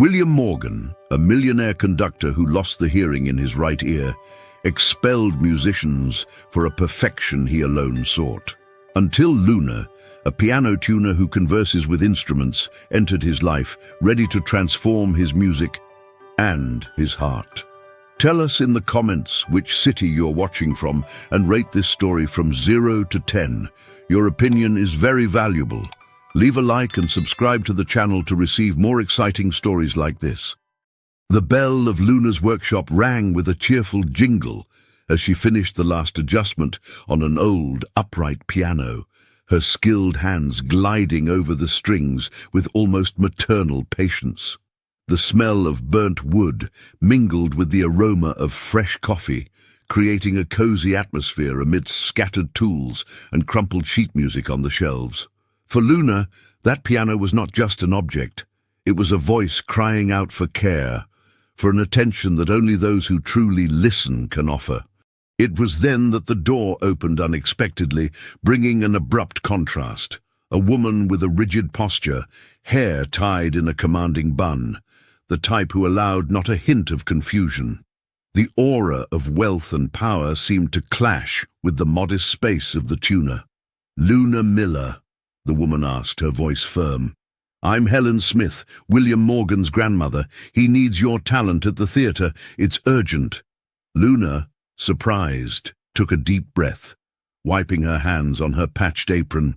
William Morgan, a millionaire conductor who lost the hearing in his right ear, expelled musicians for a perfection he alone sought. Until Luna, a piano tuner who converses with instruments, entered his life, ready to transform his music and his heart. Tell us in the comments which city you're watching from and rate this story from 0 to 10. Your opinion is very valuable. Leave a like and subscribe to the channel to receive more exciting stories like this. The bell of Luna's workshop rang with a cheerful jingle as she finished the last adjustment on an old, upright piano, her skilled hands gliding over the strings with almost maternal patience. The smell of burnt wood mingled with the aroma of fresh coffee, creating a cozy atmosphere amidst scattered tools and crumpled sheet music on the shelves. For Luna, that piano was not just an object. It was a voice crying out for care, for an attention that only those who truly listen can offer. It was then that the door opened unexpectedly, bringing an abrupt contrast. A woman with a rigid posture, hair tied in a commanding bun, the type who allowed not a hint of confusion. The aura of wealth and power seemed to clash with the modest space of the tuner. "Luna Miller," the woman asked, her voice firm. "I'm Helen Smith, William Morgan's grandmother. He needs your talent at the theatre. It's urgent." Luna, surprised, took a deep breath, wiping her hands on her patched apron.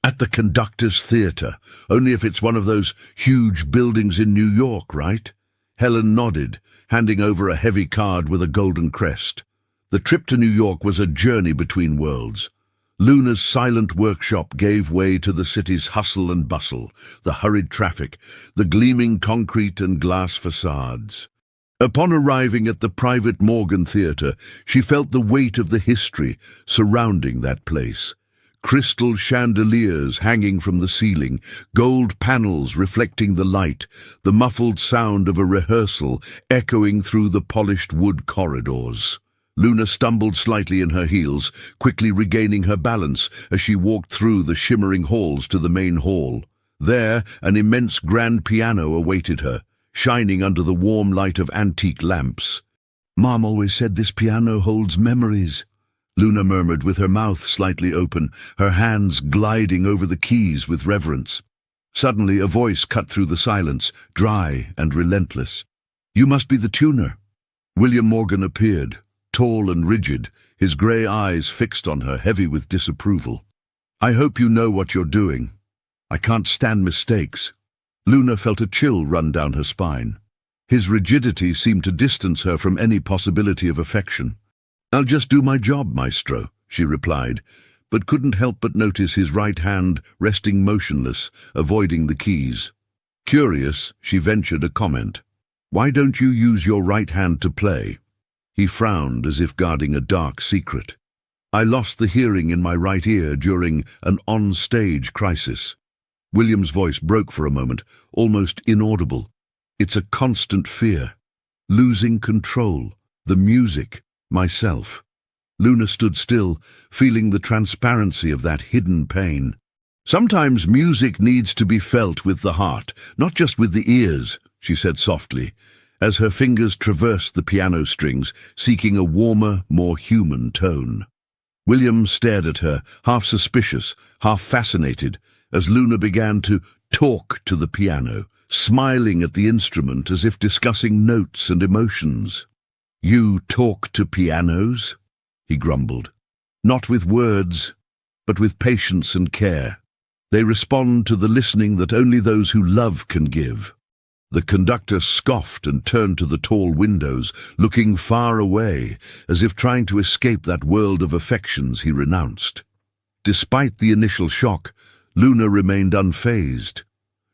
"At the Conductor's Theatre, only if it's one of those huge buildings in New York, right?" Helen nodded, handing over a heavy card with a golden crest. The trip to New York was a journey between worlds. Luna's silent workshop gave way to the city's hustle and bustle, the hurried traffic, the gleaming concrete and glass facades. Upon arriving at the private Morgan Theatre, she felt the weight of the history surrounding that place. Crystal chandeliers hanging from the ceiling, gold panels reflecting the light, the muffled sound of a rehearsal echoing through the polished wood corridors. Luna stumbled slightly in her heels, quickly regaining her balance as she walked through the shimmering halls to the main hall. There, an immense grand piano awaited her, shining under the warm light of antique lamps. "Mom always said this piano holds memories," Luna murmured with her mouth slightly open, her hands gliding over the keys with reverence. Suddenly a voice cut through the silence, dry and relentless. "You must be the tuner." William Morgan appeared, tall and rigid, his grey eyes fixed on her, heavy with disapproval. "I hope you know what you're doing. I can't stand mistakes." Luna felt a chill run down her spine. His rigidity seemed to distance her from any possibility of affection. "I'll just do my job, Maestro," she replied, but couldn't help but notice his right hand resting motionless, avoiding the keys. Curious, she ventured a comment. "Why don't you use your right hand to play?" He frowned as if guarding a dark secret. "I lost the hearing in my right ear during an on-stage crisis." William's voice broke for a moment, almost inaudible. "It's a constant fear. Losing control, the music, myself." Luna stood still, feeling the transparency of that hidden pain. "Sometimes music needs to be felt with the heart, not just with the ears," she said softly, as her fingers traversed the piano strings, seeking a warmer, more human tone. William stared at her, half suspicious, half fascinated, as Luna began to talk to the piano, smiling at the instrument as if discussing notes and emotions. "You talk to pianos?" he grumbled. "Not with words, but with patience and care. They respond to the listening that only those who love can give." The conductor scoffed and turned to the tall windows, looking far away, as if trying to escape that world of affections he renounced. Despite the initial shock, Luna remained unfazed.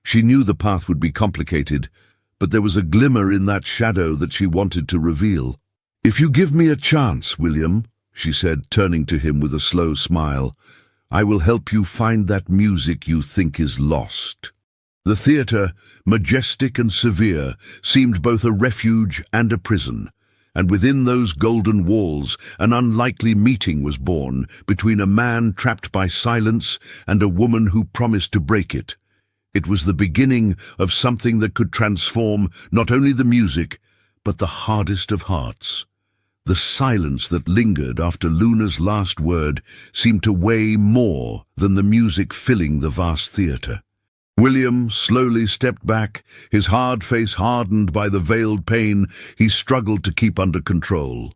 She knew the path would be complicated, but there was a glimmer in that shadow that she wanted to reveal. "If you give me a chance, William," she said, turning to him with a slow smile, "I will help you find that music you think is lost." The theatre, majestic and severe, seemed both a refuge and a prison, and within those golden walls an unlikely meeting was born between a man trapped by silence and a woman who promised to break it. It was the beginning of something that could transform not only the music, but the hardest of hearts. The silence that lingered after Luna's last word seemed to weigh more than the music filling the vast theatre. William slowly stepped back, his hard face hardened by the veiled pain he struggled to keep under control.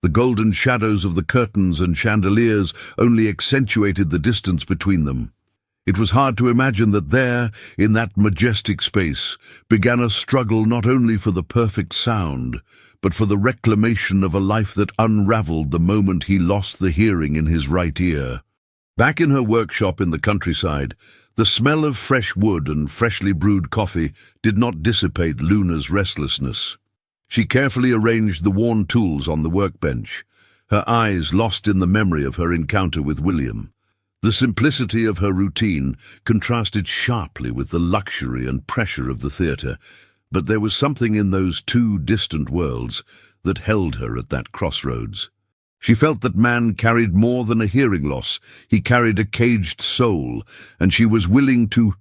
The golden shadows of the curtains and chandeliers only accentuated the distance between them. It was hard to imagine that there, in that majestic space, began a struggle not only for the perfect sound, but for the reclamation of a life that unraveled the moment he lost the hearing in his right ear. Back in her workshop in the countryside, the smell of fresh wood and freshly brewed coffee did not dissipate Luna's restlessness. She carefully arranged the worn tools on the workbench, her eyes lost in the memory of her encounter with William. The simplicity of her routine contrasted sharply with the luxury and pressure of the theatre, but there was something in those two distant worlds that held her at that crossroads. She felt that man carried more than a hearing loss. He carried a caged soul, and she was willing to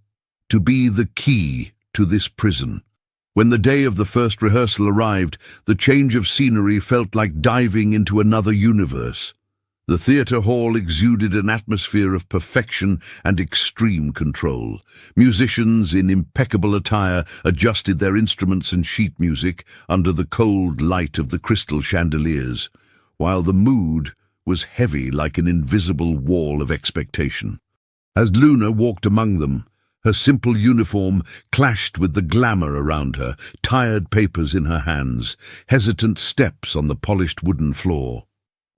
be the key to this prison. When the day of the first rehearsal arrived, the change of scenery felt like diving into another universe. The theatre hall exuded an atmosphere of perfection and extreme control. Musicians in impeccable attire adjusted their instruments and sheet music under the cold light of the crystal chandeliers, while the mood was heavy like an invisible wall of expectation. As Luna walked among them, her simple uniform clashed with the glamour around her, tired papers in her hands, hesitant steps on the polished wooden floor.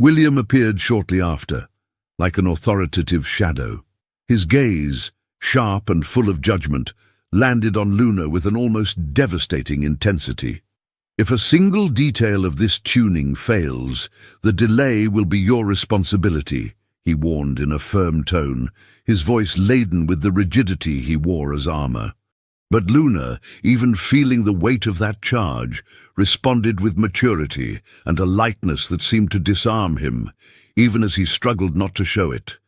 William appeared shortly after, like an authoritative shadow. His gaze, sharp and full of judgment, landed on Luna with an almost devastating intensity. "If a single detail of this tuning fails, the delay will be your responsibility," he warned in a firm tone, his voice laden with the rigidity he wore as armor. But Luna, even feeling the weight of that charge, responded with maturity and a lightness that seemed to disarm him, even as he struggled not to show it.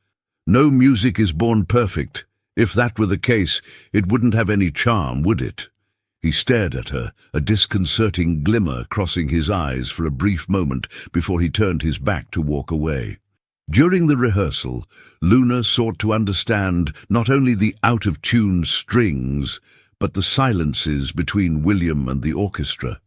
No music is born perfect. If that were the case, it wouldn't have any charm, would it? He stared at her, a disconcerting glimmer crossing his eyes for a brief moment before he turned his back to walk away. During the rehearsal, Luna sought to understand not only the out-of-tune strings, but the silences between William and the orchestra.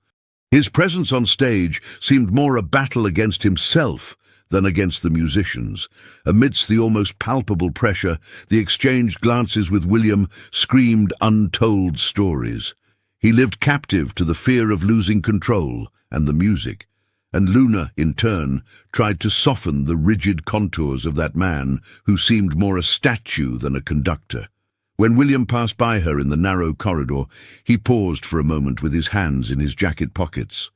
His presence on stage seemed more a battle against himself than against the musicians. Amidst the almost palpable pressure, the exchanged glances with William screamed untold stories. He lived captive to the fear of losing control and the music, and Luna, in turn, tried to soften the rigid contours of that man who seemed more a statue than a conductor. When William passed by her in the narrow corridor, he paused for a moment with his hands in his jacket pockets.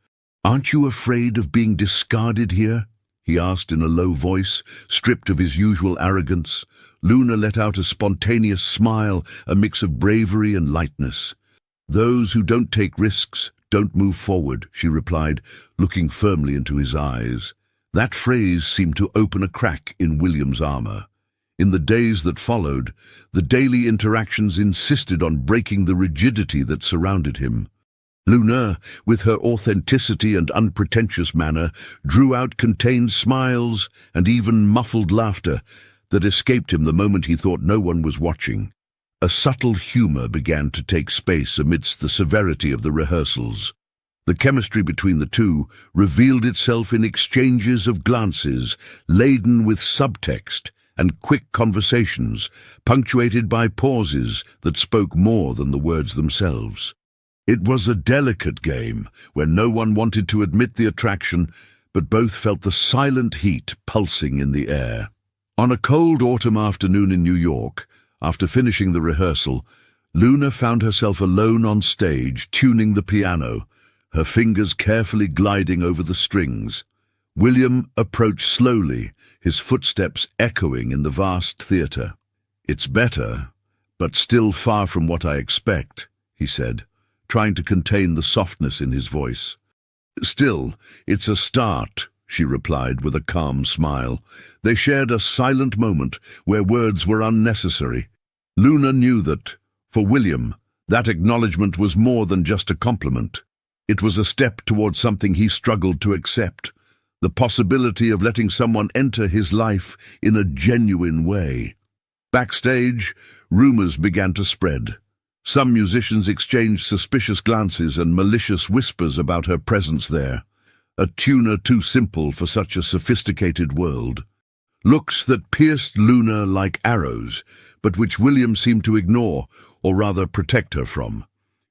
"Aren't you afraid of being discarded here?" he asked in a low voice, stripped of his usual arrogance. Luna let out a spontaneous smile, a mix of bravery and lightness. "Those who don't take risks don't move forward," she replied, looking firmly into his eyes. That phrase seemed to open a crack in William's armor. In the days that followed, the daily interactions insisted on breaking the rigidity that surrounded him. Luna, with her authenticity and unpretentious manner, drew out contained smiles and even muffled laughter that escaped him the moment he thought no one was watching. A subtle humor began to take space amidst the severity of the rehearsals. The chemistry between the two revealed itself in exchanges of glances, laden with subtext, and quick conversations, punctuated by pauses that spoke more than the words themselves. It was a delicate game, where no one wanted to admit the attraction, but both felt the silent heat pulsing in the air. On a cold autumn afternoon in New York, after finishing the rehearsal, Luna found herself alone on stage, tuning the piano, her fingers carefully gliding over the strings. William approached slowly, his footsteps echoing in the vast theatre. "It's better, but still far from what I expect," he said, trying to contain the softness in his voice. "Still, it's a start," she replied with a calm smile. They shared a silent moment where words were unnecessary. Luna knew that, For William, that acknowledgement was more than just a compliment. It was a step towards something he struggled to accept, the possibility of letting someone enter his life in a genuine way. Backstage, rumors began to spread. Some musicians exchanged suspicious glances and malicious whispers about her presence there, a tuner too simple for such a sophisticated world. Looks that pierced Luna like arrows, but which William seemed to ignore, or rather protect her from.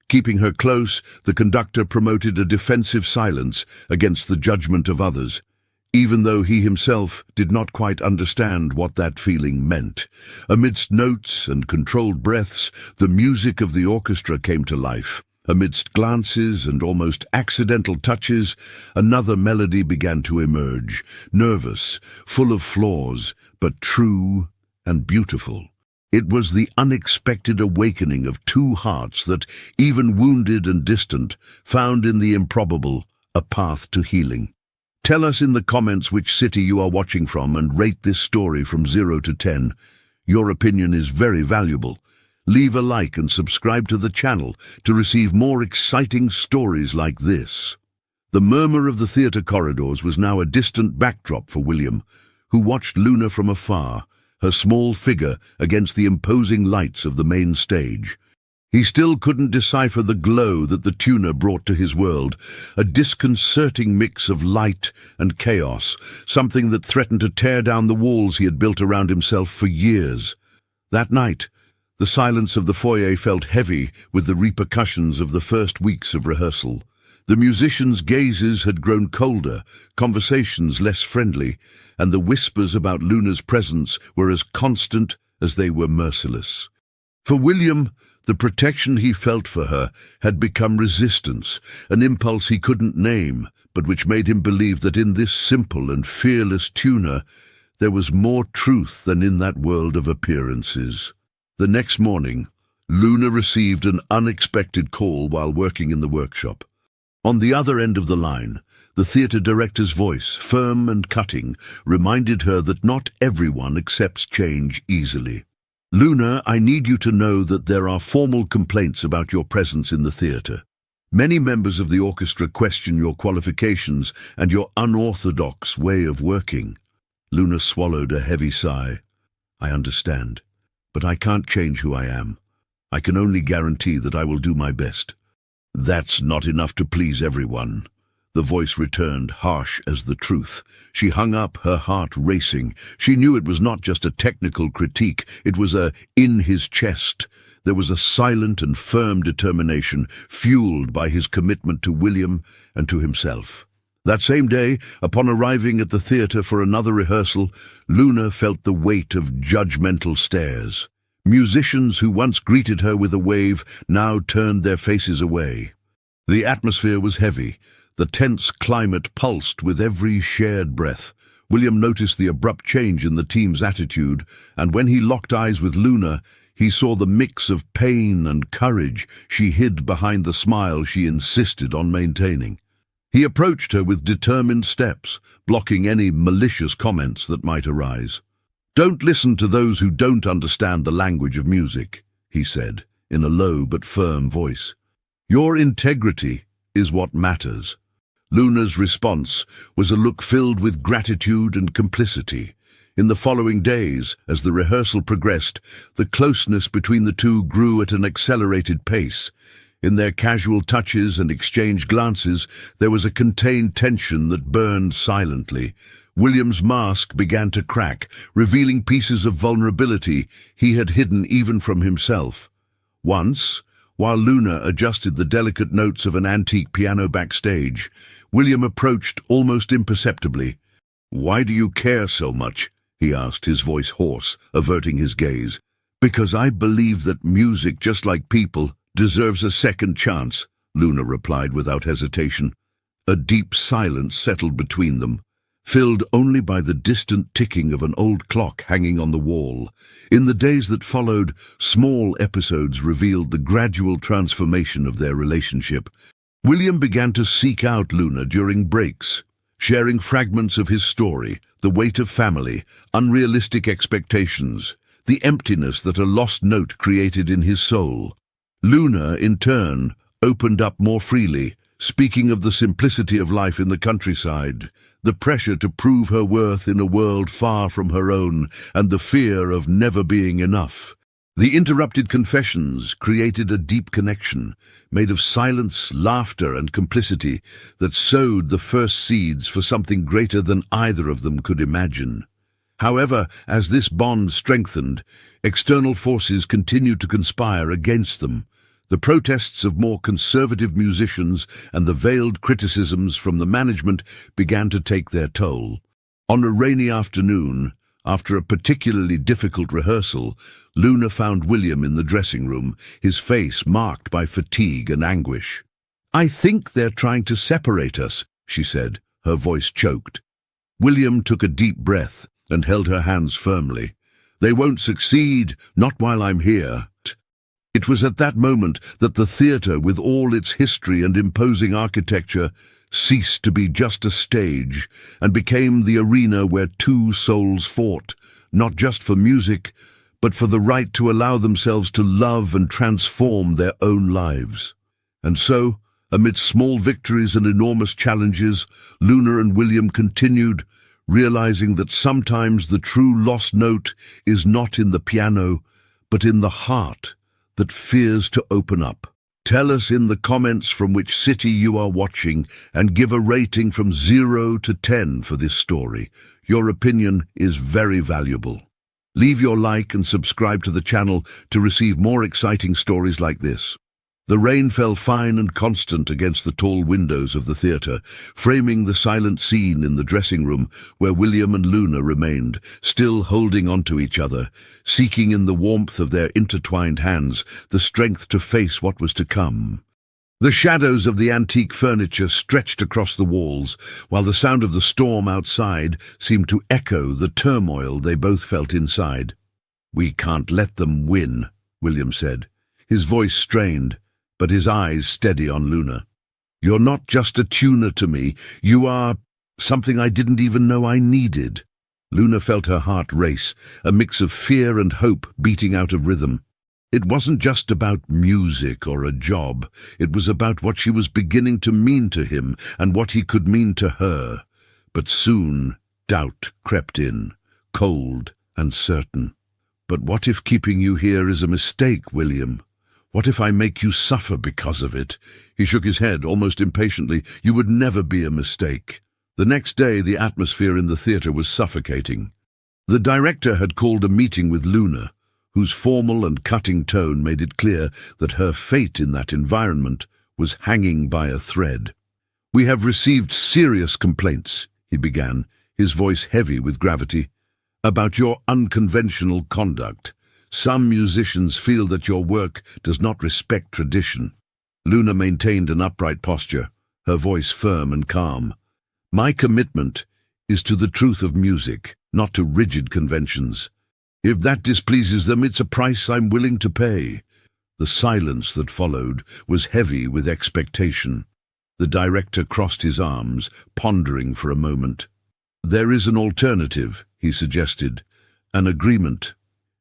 Keeping her close, the conductor promoted a defensive silence against the judgment of others, even though he himself did not quite understand what that feeling meant. Amidst notes and controlled breaths, the music of the orchestra came to life. Amidst glances and almost accidental touches, another melody began to emerge, nervous, full of flaws, but true and beautiful. It was the unexpected awakening of two hearts that, even wounded and distant, found in the improbable a path to healing. Tell us in the comments which city you are watching from and rate this story from 0 to 10. Your opinion is very valuable. Leave a like and subscribe to the channel to receive more exciting stories like this. The murmur of the theatre corridors was now a distant backdrop for William, who watched Luna from afar, her small figure against the imposing lights of the main stage. He still couldn't decipher the glow that the tuner brought to his world, a disconcerting mix of light and chaos, something that threatened to tear down the walls he had built around himself for years. That night, the silence of the foyer felt heavy with the repercussions of the first weeks of rehearsal. The musicians' gazes had grown colder, conversations less friendly, and the whispers about Luna's presence were as constant as they were merciless. For William, the protection he felt for her had become resistance, an impulse he couldn't name, but which made him believe that in this simple and fearless tuner there was more truth than in that world of appearances. The next morning, Luna received an unexpected call while working in the workshop. On the other end of the line, the theatre director's voice, firm and cutting, reminded her that not everyone accepts change easily. "Luna, I need you to know that there are formal complaints about your presence in the theatre. Many members of the orchestra question your qualifications and your unorthodox way of working." Luna swallowed a heavy sigh. "I understand, but I can't change who I am. I can only guarantee that I will do my best." "That's not enough to please everyone." The voice returned, harsh as the truth. She hung up, her heart racing. She knew it was not just a technical critique, it was in his chest. There was a silent and firm determination, fueled by his commitment to William and to himself. That same day, upon arriving at the theatre for another rehearsal, Luna felt the weight of judgmental stares. Musicians who once greeted her with a wave now turned their faces away. The atmosphere was heavy. The tense climate pulsed with every shared breath. William noticed the abrupt change in the team's attitude, and when he locked eyes with Luna, he saw the mix of pain and courage she hid behind the smile she insisted on maintaining. He approached her with determined steps, blocking any malicious comments that might arise. "Don't listen to those who don't understand the language of music," he said, in a low but firm voice. "Your integrity is what matters." Luna's response was a look filled with gratitude and complicity. In the following days, as the rehearsal progressed, the closeness between the two grew at an accelerated pace. In their casual touches and exchanged glances, there was a contained tension that burned silently. William's mask began to crack, revealing pieces of vulnerability he had hidden even from himself. Once, while Luna adjusted the delicate notes of an antique piano backstage, William approached almost imperceptibly. "Why do you care so much?" he asked, his voice hoarse, averting his gaze. "Because I believe that music, just like people, deserves a second chance," Luna replied without hesitation. A deep silence settled between them, filled only by the distant ticking of an old clock hanging on the wall. In the days that followed, small episodes revealed the gradual transformation of their relationship. William began to seek out Luna during breaks, sharing fragments of his story, the weight of family, unrealistic expectations. the emptiness that a lost note created in his soul. Luna, in turn, opened up more freely, speaking of the simplicity of life in the countryside, the pressure to prove her worth in a world far from her own, and the fear of never being enough. The interrupted confessions created a deep connection, made of silence, laughter, and complicity, that sowed the first seeds for something greater than either of them could imagine. However, as this bond strengthened, external forces continued to conspire against them. The protests of more conservative musicians and the veiled criticisms from the management began to take their toll. On a rainy afternoon, after a particularly difficult rehearsal, Luna found William in the dressing room, his face marked by fatigue and anguish. "I think they're trying to separate us," she said, her voice choked. William took a deep breath and held her hands firmly. "They won't succeed, not while I'm here." It was at that moment that the theatre, with all its history and imposing architecture, ceased to be just a stage and became the arena where two souls fought, not just for music, but for the right to allow themselves to love and transform their own lives. And so, amidst small victories and enormous challenges, Luna and William continued, realizing that sometimes the true lost note is not in the piano, but in the heart that fears to open up. Tell us in the comments from which city you are watching and give a rating from 0 to 10 for this story. Your opinion is very valuable. Leave your like and subscribe to the channel to receive more exciting stories like this. The rain fell fine and constant against the tall windows of the theatre, framing the silent scene in the dressing room where William and Luna remained, still holding onto each other, seeking in the warmth of their intertwined hands the strength to face what was to come. The shadows of the antique furniture stretched across the walls, while the sound of the storm outside seemed to echo the turmoil they both felt inside. "We can't let them win," William said, his voice strained, but his eyes steady on Luna. "You're not just a tuner to me, you are something I didn't even know I needed." Luna felt her heart race, a mix of fear and hope beating out of rhythm. It wasn't just about music or a job, it was about what she was beginning to mean to him and what he could mean to her. But soon doubt crept in, cold and certain. "But what if keeping you here is a mistake, William? What if I make you suffer because of it?" He shook his head, almost impatiently. "You would never be a mistake." The next day, the atmosphere in the theatre was suffocating. The director had called a meeting with Luna, whose formal and cutting tone made it clear that her fate in that environment was hanging by a thread. "We have received serious complaints," he began, his voice heavy with gravity, "about your unconventional conduct. Some musicians feel that your work does not respect tradition." Luna maintained an upright posture, her voice firm and calm. "My commitment is to the truth of music, not to rigid conventions. If that displeases them, it's a price I'm willing to pay." The silence that followed was heavy with expectation. The director crossed his arms, pondering for a moment. "There is an alternative," he suggested, "an agreement.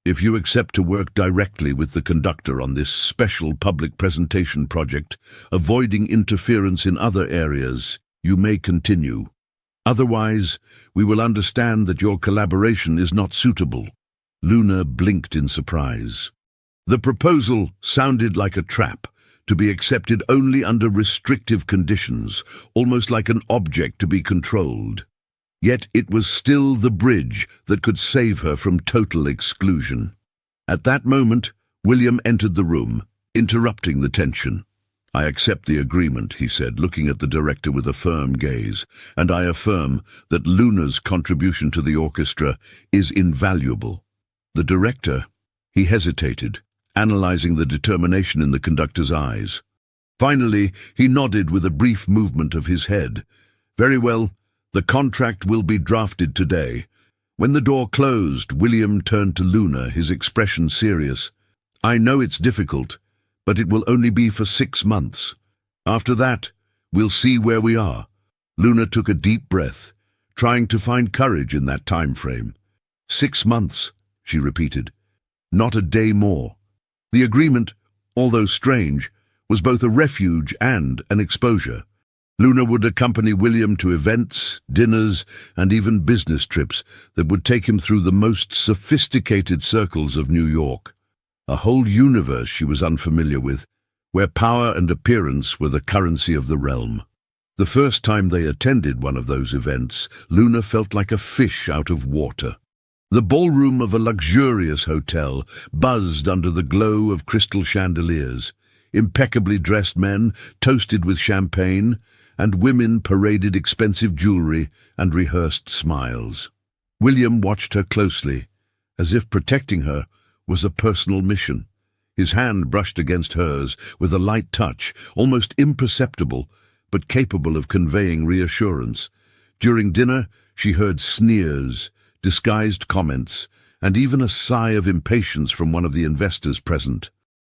If you accept to work directly with the conductor on this special public presentation project, avoiding interference in other areas, you may continue. Otherwise, we will understand that your collaboration is not suitable." Luna blinked in surprise. The proposal sounded like a trap, to be accepted only under restrictive conditions, almost like an object to be controlled. Yet it was still the bridge that could save her from total exclusion. At that moment, William entered the room, interrupting the tension. "I accept the agreement," he said, looking at the director with a firm gaze, "and I affirm that Luna's contribution to the orchestra is invaluable." The director, he hesitated, analyzing the determination in the conductor's eyes. Finally, he nodded with a brief movement of his head. "Very well. The contract will be drafted today." When the door closed, William turned to Luna, his expression serious. "I know it's difficult, but it will only be for 6 months. After that, we'll see where we are." Luna took a deep breath, trying to find courage in that time frame. 6 months, she repeated. not a day more. The agreement, although strange, was both a refuge and an exposure. Luna would accompany William to events, dinners, and even business trips that would take him through the most sophisticated circles of New York. A whole universe she was unfamiliar with, where power and appearance were the currency of the realm. The first time they attended one of those events, Luna felt like a fish out of water. The ballroom of a luxurious hotel buzzed under the glow of crystal chandeliers. Impeccably dressed men toasted with champagne, and women paraded expensive jewelry and rehearsed smiles. William watched her closely, as if protecting her was a personal mission. His hand brushed against hers with a light touch, almost imperceptible, but capable of conveying reassurance. During dinner, she heard sneers, disguised comments, and even a sigh of impatience from one of the investors present.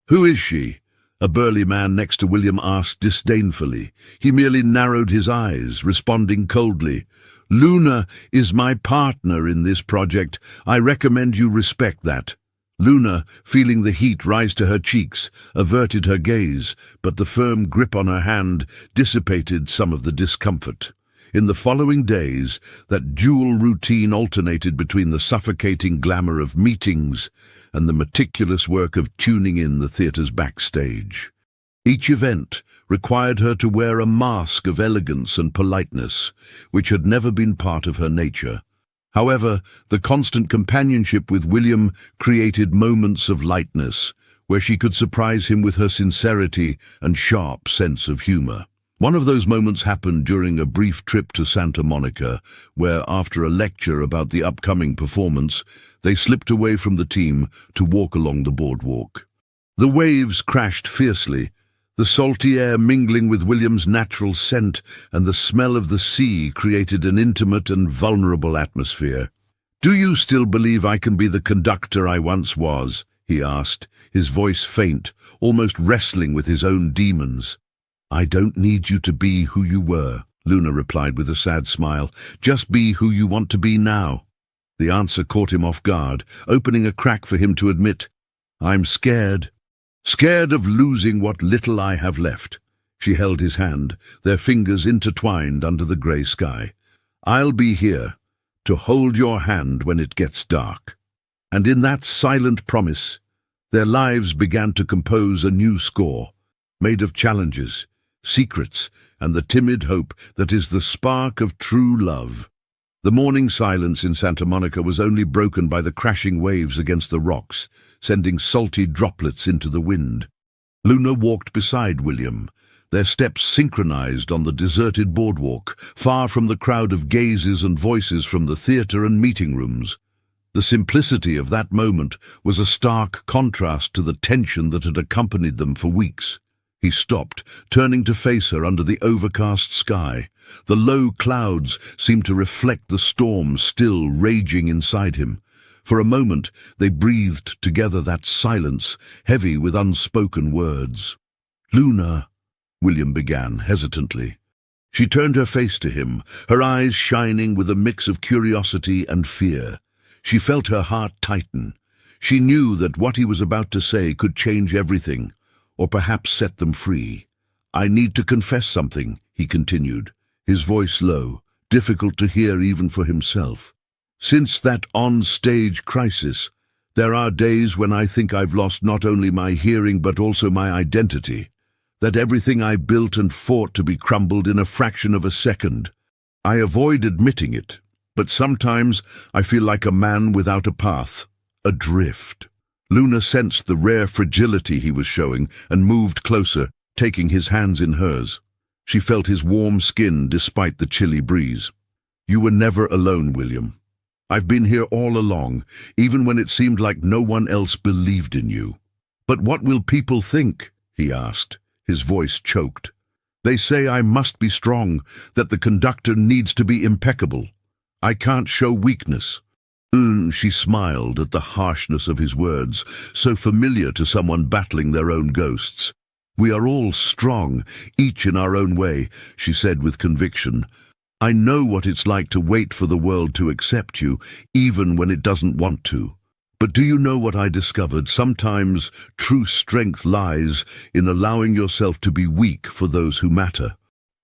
"Who is she?" a burly man next to William asked disdainfully. He merely narrowed his eyes, responding coldly, "Luna is my partner in this project. I recommend you respect that." Luna, feeling the heat rise to her cheeks, averted her gaze, but the firm grip on her hand dissipated some of the discomfort. In the following days, that dual routine alternated between the suffocating glamour of meetings and the meticulous work of tuning in the theatre's backstage. Each event required her to wear a mask of elegance and politeness, which had never been part of her nature. However, the constant companionship with William created moments of lightness, where she could surprise him with her sincerity and sharp sense of humor. One of those moments happened during a brief trip to Santa Monica, where, after a lecture about the upcoming performance, they slipped away from the team to walk along the boardwalk. The waves crashed fiercely, the salty air mingling with William's natural scent, and the smell of the sea created an intimate and vulnerable atmosphere. "Do you still believe I can be the conductor I once was?" he asked, his voice faint, almost wrestling with his own demons. "I don't need you to be who you were," Luna replied with a sad smile. "Just be who you want to be now." The answer caught him off guard, opening a crack for him to admit, "I'm scared. Scared of losing what little I have left." She held his hand, their fingers intertwined under the grey sky. "I'll be here to hold your hand when it gets dark." And in that silent promise, their lives began to compose a new score, made of challenges, secrets, and the timid hope that is the spark of true love. The morning silence in Santa Monica was only broken by the crashing waves against the rocks, sending salty droplets into the wind. Luna walked beside William, their steps synchronized on the deserted boardwalk, far from the crowd of gazes and voices from the theater and meeting rooms. The simplicity of that moment was a stark contrast to the tension that had accompanied them for weeks. He stopped, turning to face her under the overcast sky. The low clouds seemed to reflect the storm still raging inside him. For a moment, they breathed together that silence, heavy with unspoken words. "Luna," William began hesitantly. She turned her face to him, her eyes shining with a mix of curiosity and fear. She felt her heart tighten. She knew that what he was about to say could change everything, or perhaps set them free. "I need to confess something," he continued, his voice low, difficult to hear even for himself. "Since that on-stage crisis, there are days when I think I've lost not only my hearing but also my identity, that everything I built and fought to be crumbled in a fraction of a second. I avoid admitting it, but sometimes I feel like a man without a path, adrift." Luna sensed the rare fragility he was showing and moved closer, taking his hands in hers. She felt his warm skin despite the chilly breeze. "You were never alone, William. I've been here all along, even when it seemed like no one else believed in you." "But what will people think?" he asked, his voice choked. "They say I must be strong, that the conductor needs to be impeccable. I can't show weakness." She smiled at the harshness of his words, so familiar to someone battling their own ghosts. "We are all strong, each in our own way," she said with conviction. "I know what it's like to wait for the world to accept you, even when it doesn't want to. But do you know what I discovered? Sometimes true strength lies in allowing yourself to be weak for those who matter.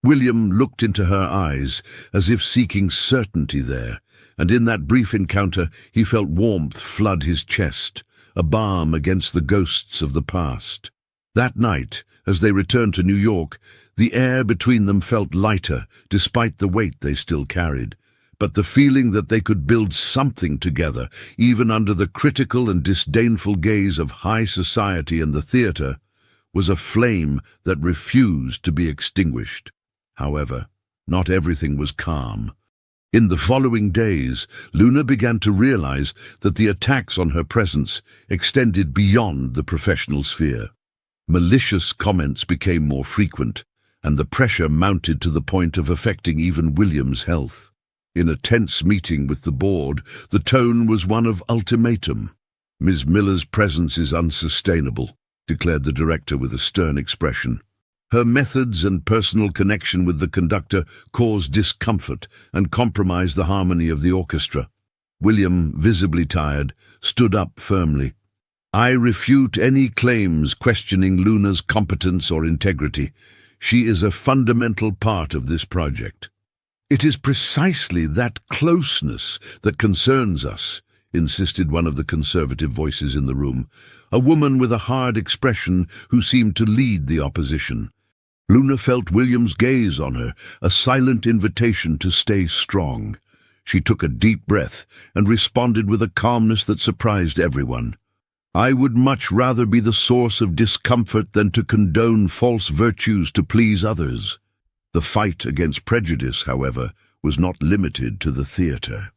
William looked into her eyes as if seeking certainty there, and in that brief encounter he felt warmth flood his chest, a balm against the ghosts of the past. That night, as they returned to New York, the air between them felt lighter, despite the weight they still carried. But the feeling that they could build something together, even under the critical and disdainful gaze of high society and the theatre, was a flame that refused to be extinguished. However, not everything was calm. In the following days, Luna began to realize that the attacks on her presence extended beyond the professional sphere. Malicious comments became more frequent, and the pressure mounted to the point of affecting even William's health. In a tense meeting with the board, the tone was one of ultimatum. "Ms. Miller's presence is unsustainable," declared the director with a stern expression. Her methods and personal connection with the conductor caused discomfort and compromised the harmony of the orchestra. William, visibly tired, stood up firmly. "I refute any claims questioning Luna's competence or integrity. She is a fundamental part of this project." "It is precisely that closeness that concerns us," insisted one of the conservative voices in the room, a woman with a hard expression who seemed to lead the opposition. Luna felt William's gaze on her, a silent invitation to stay strong. She took a deep breath and responded with a calmness that surprised everyone. "I would much rather be the source of discomfort than to condone false virtues to please others." The fight against prejudice, however, was not limited to the theatre.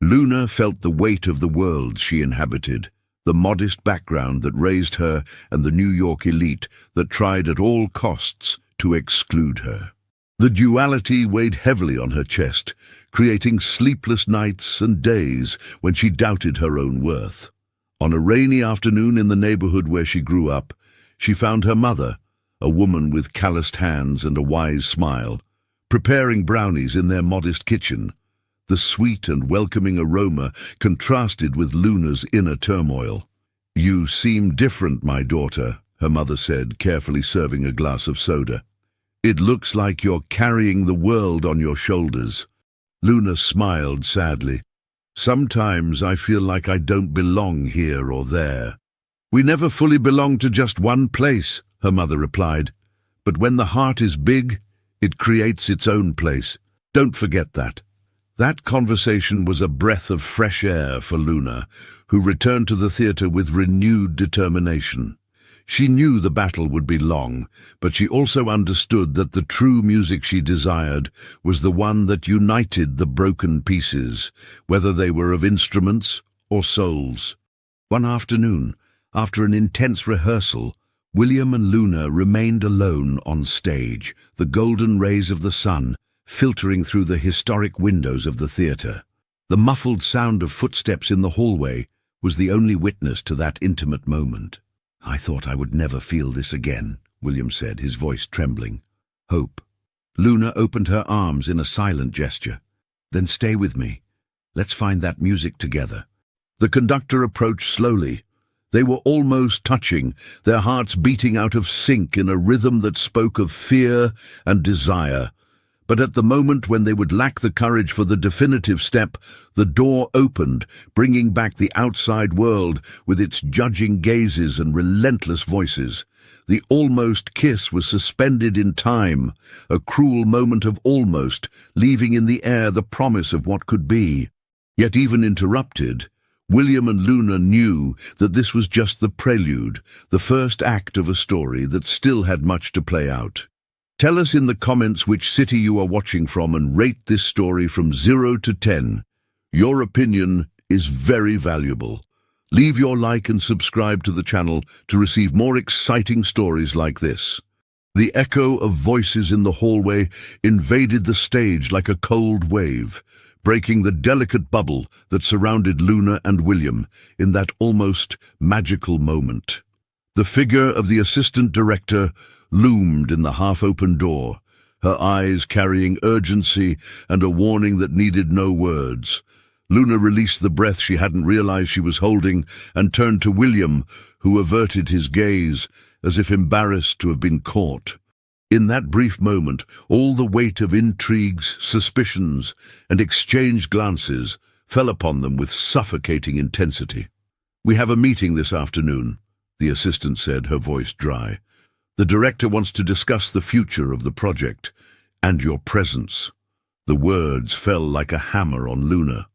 Luna felt the weight of the world she inhabited, the modest background that raised her and the New York elite that tried at all costs to exclude her. The duality weighed heavily on her chest, creating sleepless nights and days when she doubted her own worth. On a rainy afternoon in the neighborhood where she grew up, she found her mother, a woman with calloused hands and a wise smile, preparing brownies in their modest kitchen. The sweet and welcoming aroma contrasted with Luna's inner turmoil. "You seem different, my daughter," her mother said, carefully serving a glass of soda. "It looks like you're carrying the world on your shoulders." Luna smiled sadly. "Sometimes I feel like I don't belong here or there." "We never fully belong to just one place," her mother replied. "But when the heart is big, it creates its own place. Don't forget that." That conversation was a breath of fresh air for Luna, who returned to the theatre with renewed determination. She knew the battle would be long, but she also understood that the true music she desired was the one that united the broken pieces, whether they were of instruments or souls. One afternoon, after an intense rehearsal, William and Luna remained alone on stage, the golden rays of the sun filtering through the historic windows of the theatre. The muffled sound of footsteps in the hallway was the only witness to that intimate moment. "I thought I would never feel this again," William said, his voice trembling. "Hope." Luna opened her arms in a silent gesture. "Then stay with me. Let's find that music together." The conductor approached slowly. They were almost touching, their hearts beating out of sync in a rhythm that spoke of fear and desire. But at the moment when they would lack the courage for the definitive step, the door opened, bringing back the outside world with its judging gazes and relentless voices. The almost kiss was suspended in time, a cruel moment of almost, leaving in the air the promise of what could be. Yet even interrupted, William and Luna knew that this was just the prelude, the first act of a story that still had much to play out. Tell us in the comments which city you are watching from and rate this story from 0 to 10. Your opinion is very valuable. Leave your like and subscribe to the channel to receive more exciting stories like this. The echo of voices in the hallway invaded the stage like a cold wave, breaking the delicate bubble that surrounded Luna and William in that almost magical moment. The figure of the assistant director loomed in the half-open door, her eyes carrying urgency and a warning that needed no words. Luna released the breath she hadn't realized she was holding and turned to William, who averted his gaze, as if embarrassed to have been caught. In that brief moment, all the weight of intrigues, suspicions, and exchanged glances fell upon them with suffocating intensity. "We have a meeting this afternoon," the assistant said, her voice dry. "The director wants to discuss the future of the project, and your presence." The words fell like a hammer on Luna.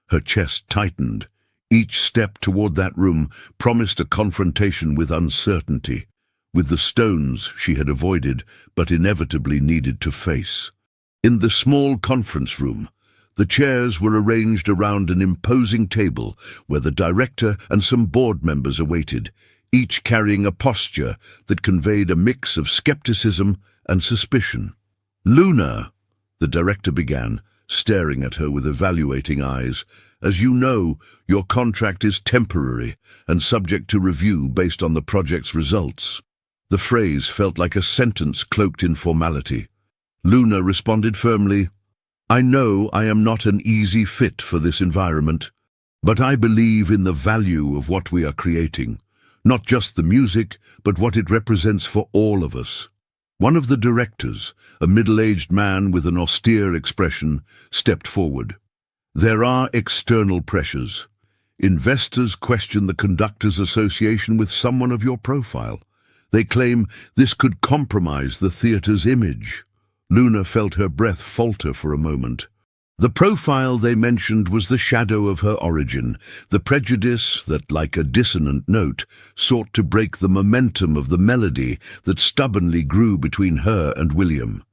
Her chest tightened. Each step toward that room promised a confrontation with uncertainty, with the stones she had avoided but inevitably needed to face. In the small conference room, the chairs were arranged around an imposing table where the director and some board members awaited, each carrying a posture that conveyed a mix of skepticism and suspicion. "Luna," the director began, staring at her with evaluating eyes, "as you know, your contract is temporary and subject to review based on the project's results." The phrase felt like a sentence cloaked in formality. Luna responded firmly, "I know I am not an easy fit for this environment, but I believe in the value of what we are creating, not just the music, but what it represents for all of us." One of the directors, a middle-aged man with an austere expression, stepped forward. "There are external pressures. Investors question the conductor's association with someone of your profile. They claim this could compromise the theater's image." Luna felt her breath falter for a moment. The profile they mentioned was the shadow of her origin, the prejudice that, like a dissonant note, sought to break the momentum of the melody that stubbornly grew between her and William.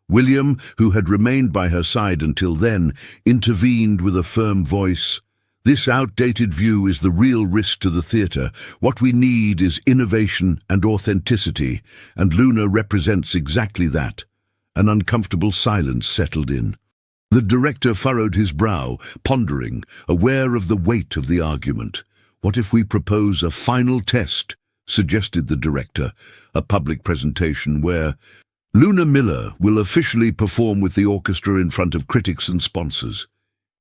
William, who had remained by her side until then, intervened with a firm voice. "This outdated view is the real risk to the theatre. What we need is innovation and authenticity, and Luna represents exactly that." An uncomfortable silence settled in. The director furrowed his brow, pondering, aware of the weight of the argument. "What if we propose a final test?" suggested the director, "a public presentation where Luna Miller will officially perform with the orchestra in front of critics and sponsors.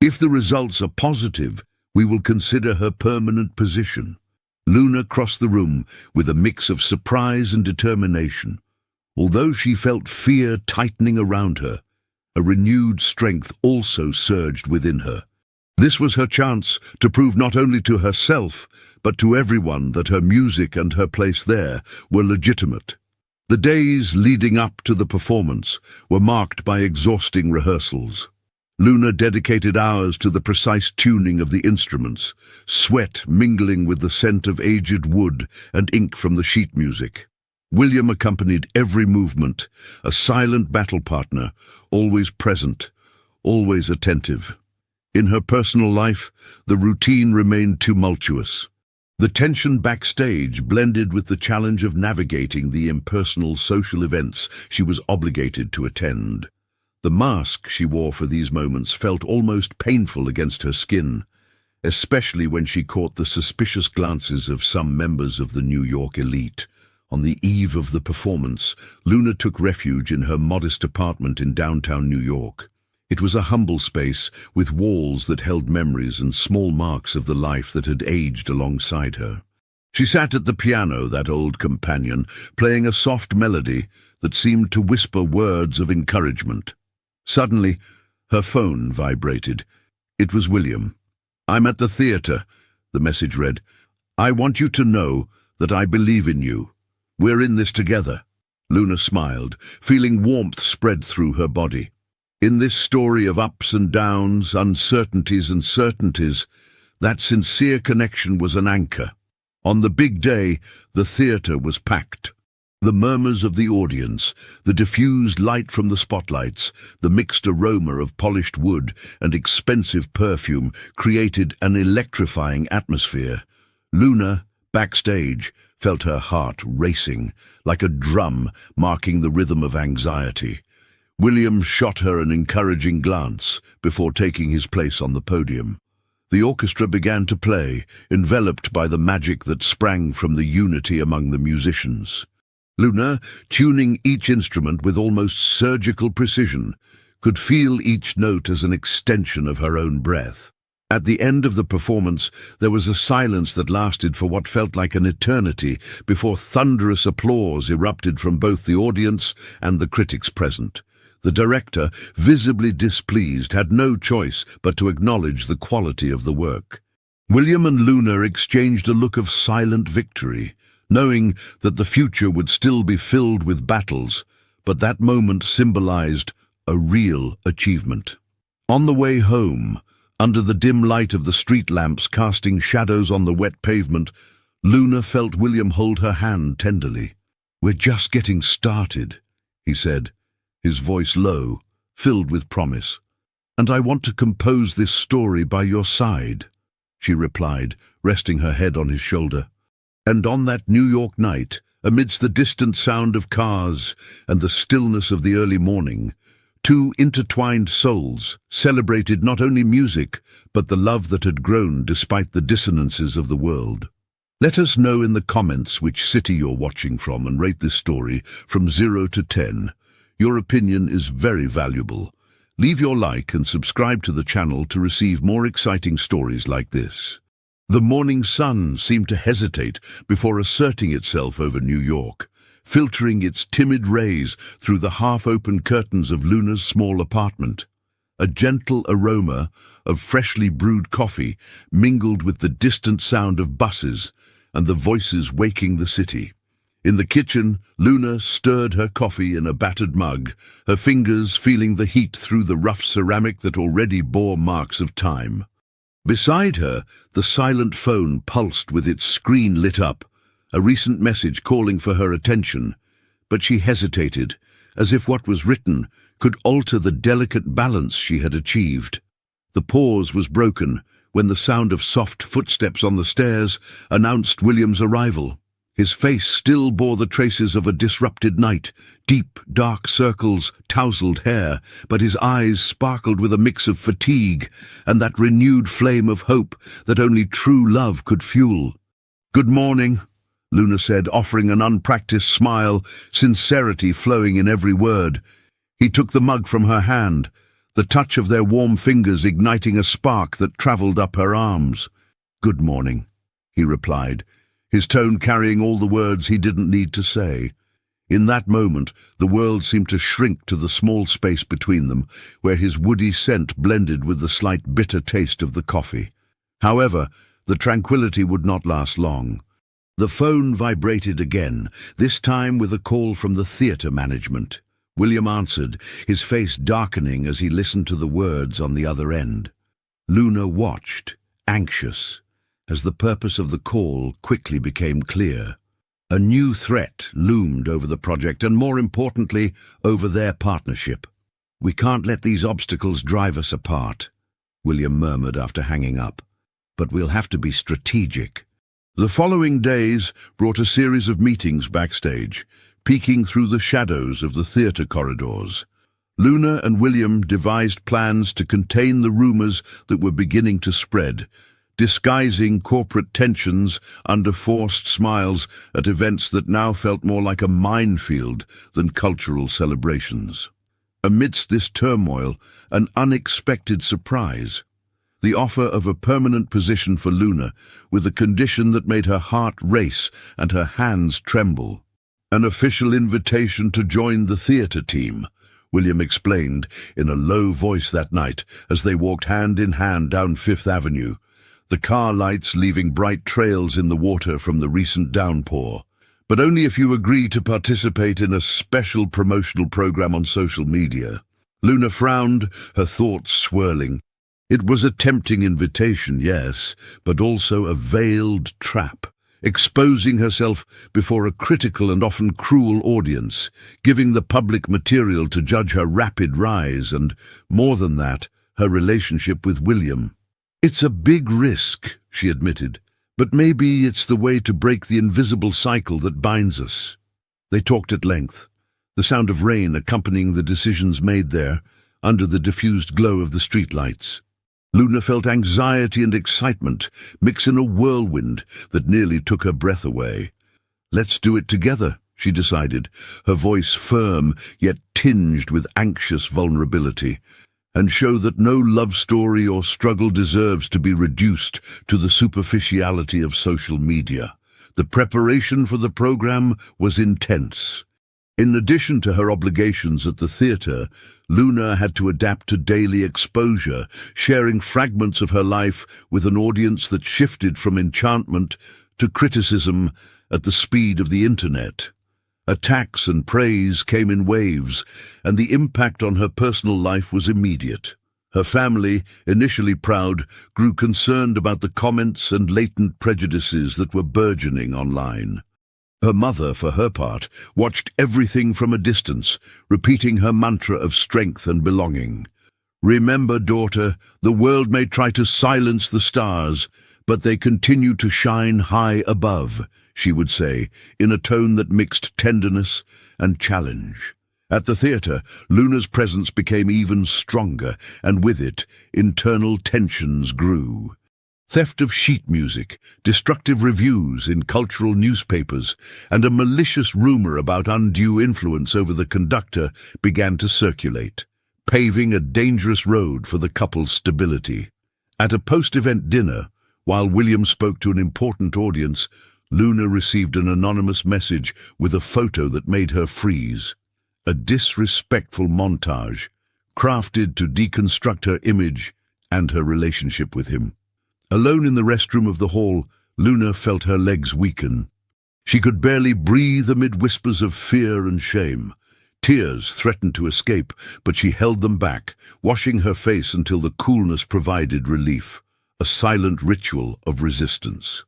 If the results are positive, we will consider her permanent position." Luna crossed the room with a mix of surprise and determination. Although she felt fear tightening around her, a renewed strength also surged within her. This was her chance to prove not only to herself, but to everyone that her music and her place there were legitimate. The days leading up to the performance were marked by exhausting rehearsals. Luna dedicated hours to the precise tuning of the instruments, sweat mingling with the scent of aged wood and ink from the sheet music. William accompanied every movement, a silent battle partner, always present, always attentive. In her personal life, the routine remained tumultuous. The tension backstage blended with the challenge of navigating the impersonal social events she was obligated to attend. The mask she wore for these moments felt almost painful against her skin, especially when she caught the suspicious glances of some members of the New York elite. On the eve of the performance, Luna took refuge in her modest apartment in downtown New York. It was a humble space with walls that held memories and small marks of the life that had aged alongside her. She sat at the piano, that old companion, playing a soft melody that seemed to whisper words of encouragement. Suddenly, her phone vibrated. It was William. "I'm at the theater," the message read. "I want you to know that I believe in you. We're in this together." Luna smiled, feeling warmth spread through her body. In this story of ups and downs, uncertainties and certainties, that sincere connection was an anchor. On the big day, the theater was packed. The murmurs of the audience, the diffused light from the spotlights, the mixed aroma of polished wood and expensive perfume created an electrifying atmosphere. Luna, backstage, felt her heart racing, like a drum marking the rhythm of anxiety. William shot her an encouraging glance before taking his place on the podium. The orchestra began to play, enveloped by the magic that sprang from the unity among the musicians. Luna, tuning each instrument with almost surgical precision, could feel each note as an extension of her own breath. At the end of the performance, there was a silence that lasted for what felt like an eternity before thunderous applause erupted from both the audience and the critics present. The director, visibly displeased, had no choice but to acknowledge the quality of the work. William and Luna exchanged a look of silent victory, knowing that the future would still be filled with battles, but that moment symbolized a real achievement. On the way home, under the dim light of the street lamps casting shadows on the wet pavement, Luna felt William hold her hand tenderly. "We're just getting started," he said, his voice low, filled with promise. "And I want to compose this story by your side," she replied, resting her head on his shoulder. And on that New York night, amidst the distant sound of cars and the stillness of the early morning, two intertwined souls celebrated not only music, but the love that had grown despite the dissonances of the world. Let us know in the comments which city you're watching from and rate this story from 0 to 10. Your opinion is very valuable. Leave your like and subscribe to the channel to receive more exciting stories like this. The morning sun seemed to hesitate before asserting itself over New York, filtering its timid rays through the half-open curtains of Luna's small apartment. A gentle aroma of freshly brewed coffee mingled with the distant sound of buses and the voices waking the city. In the kitchen, Luna stirred her coffee in a battered mug, her fingers feeling the heat through the rough ceramic that already bore marks of time. Beside her, the silent phone pulsed with its screen lit up, a recent message calling for her attention, but she hesitated, as if what was written could alter the delicate balance she had achieved. The pause was broken when the sound of soft footsteps on the stairs announced William's arrival. His face still bore the traces of a disrupted night, deep, dark circles, tousled hair, but his eyes sparkled with a mix of fatigue and that renewed flame of hope that only true love could fuel. "Good morning," Luna said, offering an unpracticed smile, sincerity flowing in every word. He took the mug from her hand, the touch of their warm fingers igniting a spark that travelled up her arms. "Good morning," he replied, his tone carrying all the words he didn't need to say. In that moment, the world seemed to shrink to the small space between them, where his woody scent blended with the slight bitter taste of the coffee. However, the tranquility would not last long. The phone vibrated again, this time with a call from the theatre management. William answered, his face darkening as he listened to the words on the other end. Luna watched, anxious, as the purpose of the call quickly became clear. A new threat loomed over the project and, more importantly, over their partnership. "We can't let these obstacles drive us apart," William murmured after hanging up. "But we'll have to be strategic." The following days brought a series of meetings backstage, peeking through the shadows of the theatre corridors. Luna and William devised plans to contain the rumors that were beginning to spread, disguising corporate tensions under forced smiles at events that now felt more like a minefield than cultural celebrations. Amidst this turmoil, an unexpected surprise: the offer of a permanent position for Luna, with a condition that made her heart race and her hands tremble. "An official invitation to join the theatre team," William explained in a low voice that night as they walked hand in hand down Fifth Avenue, the car lights leaving bright trails in the water from the recent downpour. "But only if you agree to participate in a special promotional program on social media." Luna frowned, her thoughts swirling. It was a tempting invitation, yes, but also a veiled trap, exposing herself before a critical and often cruel audience, giving the public material to judge her rapid rise and, more than that, her relationship with William. "It's a big risk," she admitted, "but maybe it's the way to break the invisible cycle that binds us." They talked at length, the sound of rain accompanying the decisions made there, under the diffused glow of the streetlights. Luna felt anxiety and excitement mix in a whirlwind that nearly took her breath away. "Let's do it together," she decided, her voice firm yet tinged with anxious vulnerability. and show that no love story or struggle deserves to be reduced to the superficiality of social media. The preparation for the program was intense. In addition to her obligations at the theatre, Luna had to adapt to daily exposure, sharing fragments of her life with an audience that shifted from enchantment to criticism at the speed of the internet. Attacks and praise came in waves, and the impact on her personal life was immediate. Her family, initially proud, grew concerned about the comments and latent prejudices that were burgeoning online. Her mother, for her part, watched everything from a distance, repeating her mantra of strength and belonging. "Remember, daughter, the world may try to silence the stars, but they continue to shine high above," she would say, in a tone that mixed tenderness and challenge. At the theatre, Luna's presence became even stronger, and with it, internal tensions grew. Theft of sheet music, destructive reviews in cultural newspapers, and a malicious rumor about undue influence over the conductor began to circulate, paving a dangerous road for the couple's stability. At a post-event dinner, while William spoke to an important audience, Luna received an anonymous message with a photo that made her freeze. A disrespectful montage, crafted to deconstruct her image and her relationship with him. Alone in the restroom of the hall, Luna felt her legs weaken. She could barely breathe amid whispers of fear and shame. Tears threatened to escape, but she held them back, washing her face until the coolness provided relief, a silent ritual of resistance.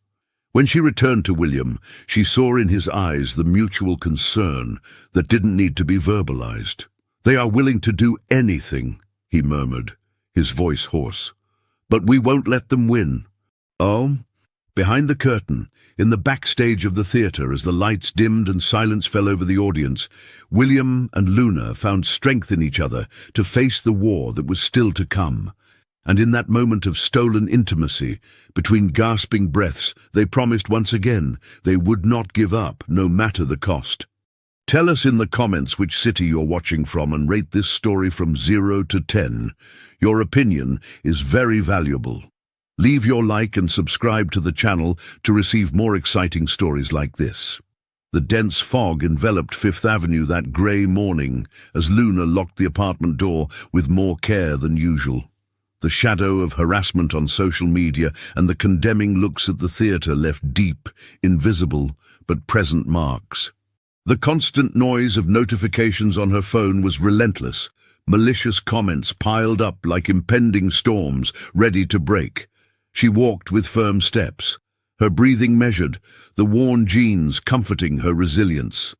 When she returned to William, she saw in his eyes the mutual concern that didn't need to be verbalized. "They are willing to do anything," he murmured, his voice hoarse. "But we won't let them win." Oh, behind the curtain, in the backstage of the theatre, as the lights dimmed and silence fell over the audience, William and Luna found strength in each other to face the war that was still to come. And in that moment of stolen intimacy, between gasping breaths, they promised once again they would not give up, no matter the cost. Tell us in the comments which city you're watching from and rate this story from 0 to 10. Your opinion is very valuable. Leave your like and subscribe to the channel to receive more exciting stories like this. The dense fog enveloped Fifth Avenue that grey morning as Luna locked the apartment door with more care than usual. The shadow of harassment on social media and the condemning looks at the theatre left deep, invisible, but present marks. The constant noise of notifications on her phone was relentless. Malicious comments piled up like impending storms, ready to break. She walked with firm steps, her breathing measured, the worn jeans comforting her resilience.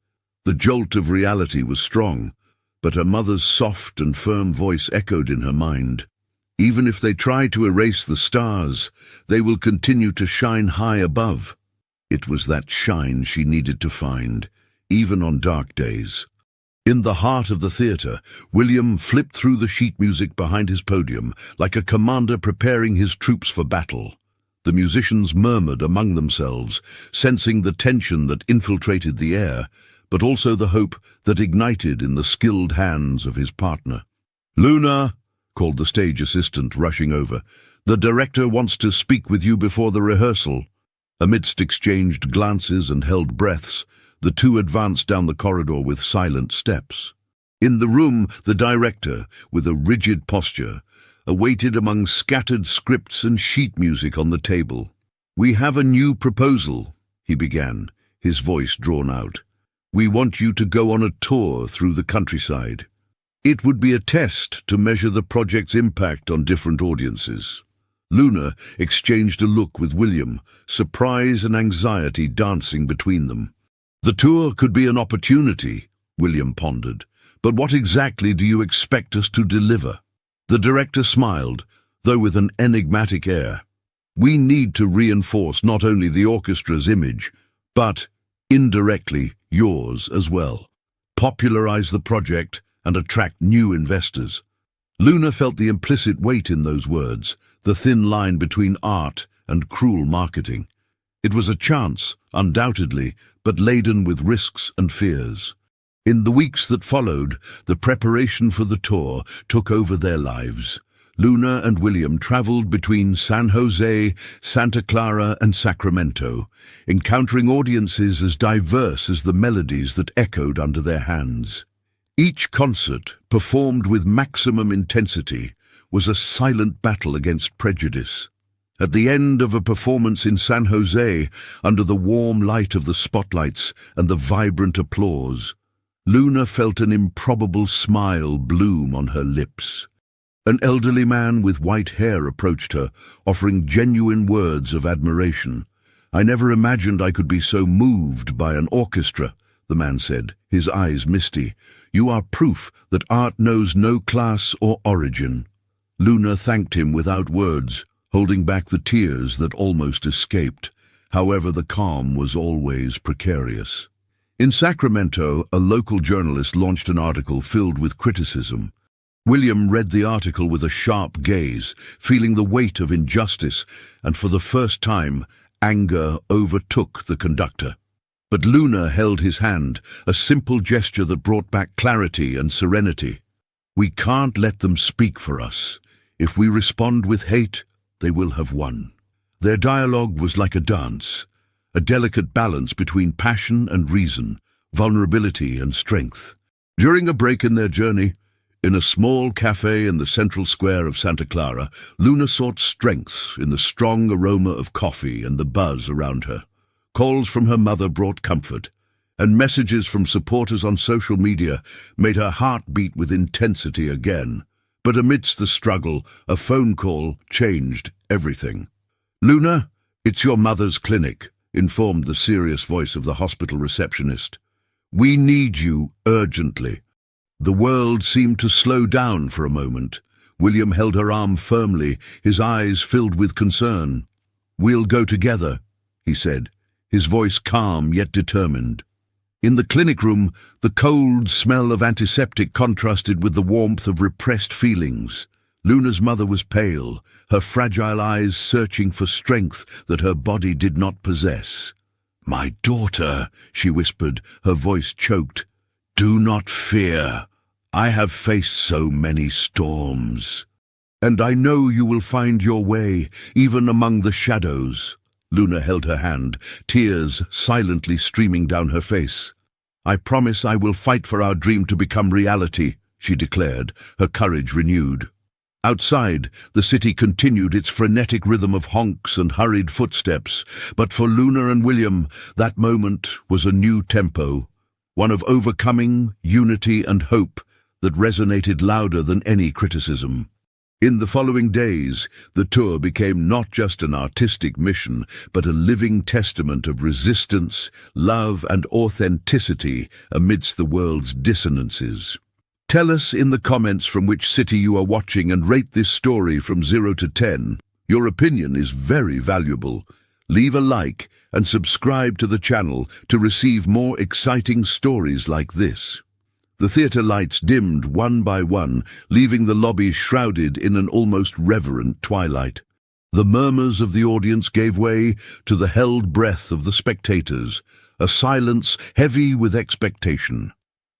The jolt of reality was strong, but her mother's soft and firm voice echoed in her mind. "Even if they try to erase the stars, they will continue to shine high above." It was that shine she needed to find, even on dark days. In the heart of the theatre, William flipped through the sheet music behind his podium, like a commander preparing his troops for battle. The musicians murmured among themselves, sensing the tension that infiltrated the air, but also the hope that ignited in the skilled hands of his partner. "Luna," called the stage assistant, rushing over, "the director wants to speak with you before the rehearsal." Amidst exchanged glances and held breaths, the two advanced down the corridor with silent steps. In the room, the director, with a rigid posture, awaited among scattered scripts and sheet music on the table. "We have a new proposal," he began, his voice drawn out. "We want you to go on a tour through the countryside. It would be a test to measure the project's impact on different audiences." Luna exchanged a look with William, surprise and anxiety dancing between them. "The tour could be an opportunity," William pondered, "but what exactly do you expect us to deliver?" The director smiled, though with an enigmatic air. "We need to reinforce not only the orchestra's image, but, indirectly, yours as well. Popularize the project and attract new investors." Luna felt the implicit weight in those words, the thin line between art and cruel marketing. It was a chance, undoubtedly, but laden with risks and fears. In the weeks that followed, the preparation for the tour took over their lives. Luna and William traveled between San Jose, Santa Clara, and Sacramento, encountering audiences as diverse as the melodies that echoed under their hands. Each concert, performed with maximum intensity, was a silent battle against prejudice. At the end of a performance in San Jose, under the warm light of the spotlights and the vibrant applause, Luna felt an improbable smile bloom on her lips. An elderly man with white hair approached her, offering genuine words of admiration. "I never imagined I could be so moved by an orchestra," the man said, his eyes misty. "You are proof that art knows no class or origin." Luna thanked him without words, holding back the tears that almost escaped. However, the calm was always precarious. In Sacramento, a local journalist launched an article filled with criticism. William read the article with a sharp gaze, feeling the weight of injustice, and for the first time, anger overtook the conductor. But Luna held his hand, a simple gesture that brought back clarity and serenity. "We can't let them speak for us. If we respond with hate, they will have won." Their dialogue was like a dance, a delicate balance between passion and reason, vulnerability and strength. During a break in their journey, in a small cafe in the central square of Santa Clara, Luna sought strength in the strong aroma of coffee and the buzz around her. Calls from her mother brought comfort, and messages from supporters on social media made her heart beat with intensity again. But amidst the struggle, a phone call changed everything. "Luna, it's your mother's clinic," informed the serious voice of the hospital receptionist. "We need you urgently." The world seemed to slow down for a moment. William held her arm firmly, his eyes filled with concern. "We'll go together," he said, his voice calm yet determined. In the clinic room, the cold smell of antiseptic contrasted with the warmth of repressed feelings. Luna's mother was pale, her fragile eyes searching for strength that her body did not possess. "My daughter," she whispered, her voice choked, "do not fear. I have faced so many storms. And I know you will find your way, even among the shadows." Luna held her hand, tears silently streaming down her face. "I promise I will fight for our dream to become reality," she declared, her courage renewed. Outside, the city continued its frenetic rhythm of honks and hurried footsteps, but for Luna and William, that moment was a new tempo, one of overcoming, unity and hope that resonated louder than any criticism. In the following days, the tour became not just an artistic mission, but a living testament of resistance, love and authenticity amidst the world's dissonances. Tell us in the comments from which city you are watching and rate this story from 0 to 10. Your opinion is very valuable. Leave a like and subscribe to the channel to receive more exciting stories like this. The theatre lights dimmed one by one, leaving the lobby shrouded in an almost reverent twilight. The murmurs of the audience gave way to the held breath of the spectators, a silence heavy with expectation.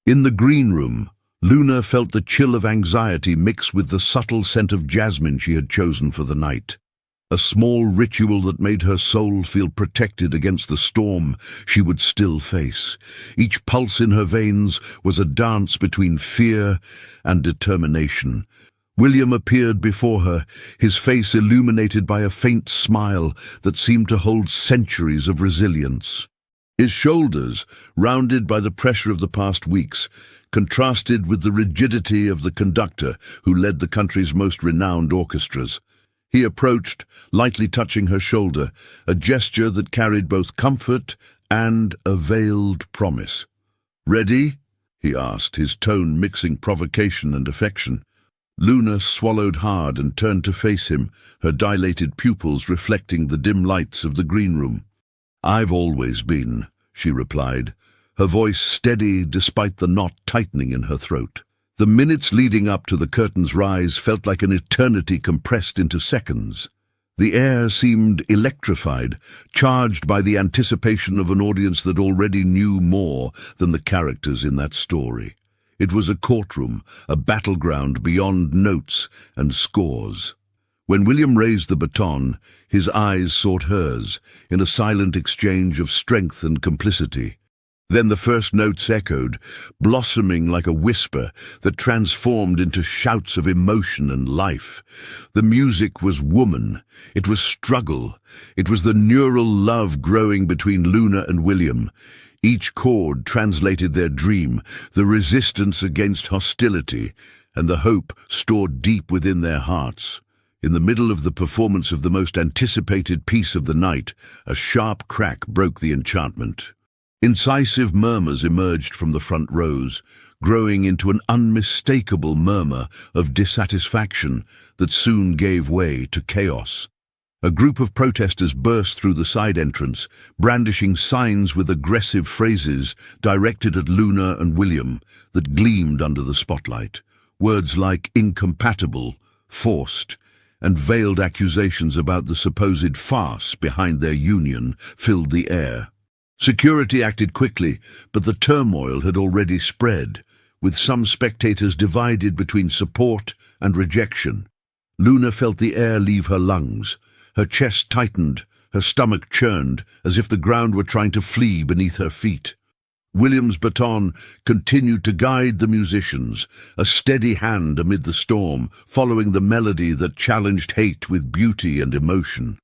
In the green room, Luna felt the chill of anxiety mix with the subtle scent of jasmine she had chosen for the night. A small ritual that made her soul feel protected against the storm she would still face. Each pulse in her veins was a dance between fear and determination. William appeared before her, his face illuminated by a faint smile that seemed to hold centuries of resilience. His shoulders, rounded by the pressure of the past weeks, contrasted with the rigidity of the conductor who led the country's most renowned orchestras. He approached, lightly touching her shoulder, a gesture that carried both comfort and a veiled promise. "Ready?" he asked, his tone mixing provocation and affection. Luna swallowed hard and turned to face him, her dilated pupils reflecting the dim lights of the green room. "I've always been," she replied, her voice steady despite the knot tightening in her throat. The minutes leading up to the curtain's rise felt like an eternity compressed into seconds. The air seemed electrified, charged by the anticipation of an audience that already knew more than the characters in that story. It was a courtroom, a battleground beyond notes and scores. When William raised the baton, his eyes sought hers, in a silent exchange of strength and complicity. Then the first notes echoed, blossoming like a whisper that transformed into shouts of emotion and life. The music was woman, it was struggle, it was the neural love growing between Luna and William. Each chord translated their dream, the resistance against hostility, and the hope stored deep within their hearts. In the middle of the performance of the most anticipated piece of the night, a sharp crack broke the enchantment. Incisive murmurs emerged from the front rows, growing into an unmistakable murmur of dissatisfaction that soon gave way to chaos. A group of protesters burst through the side entrance, brandishing signs with aggressive phrases directed at Luna and William that gleamed under the spotlight. Words like incompatible, forced, and veiled accusations about the supposed farce behind their union filled the air. Security acted quickly, but the turmoil had already spread, with some spectators divided between support and rejection. Luna felt the air leave her lungs. Her chest tightened, her stomach churned, as if the ground were trying to flee beneath her feet. William's baton continued to guide the musicians, a steady hand amid the storm, following the melody that challenged hate with beauty and emotion.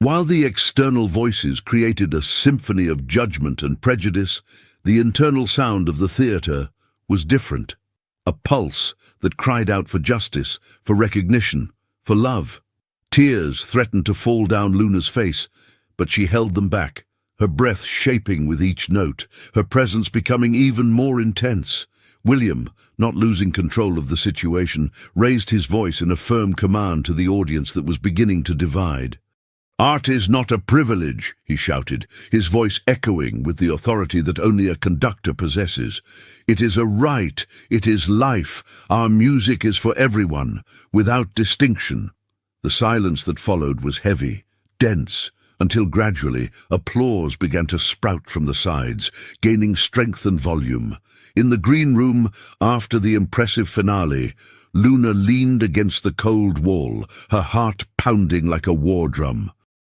While the external voices created a symphony of judgment and prejudice, the internal sound of the theatre was different. A pulse that cried out for justice, for recognition, for love. Tears threatened to fall down Luna's face, but she held them back, her breath shaping with each note, her presence becoming even more intense. William, not losing control of the situation, raised his voice in a firm command to the audience that was beginning to divide. "Art is not a privilege," he shouted, his voice echoing with the authority that only a conductor possesses. "It is a right, it is life. Our music is for everyone, without distinction." The silence that followed was heavy, dense, until gradually applause began to sprout from the sides, gaining strength and volume. In the green room, after the impressive finale, Luna leaned against the cold wall, her heart pounding like a war drum.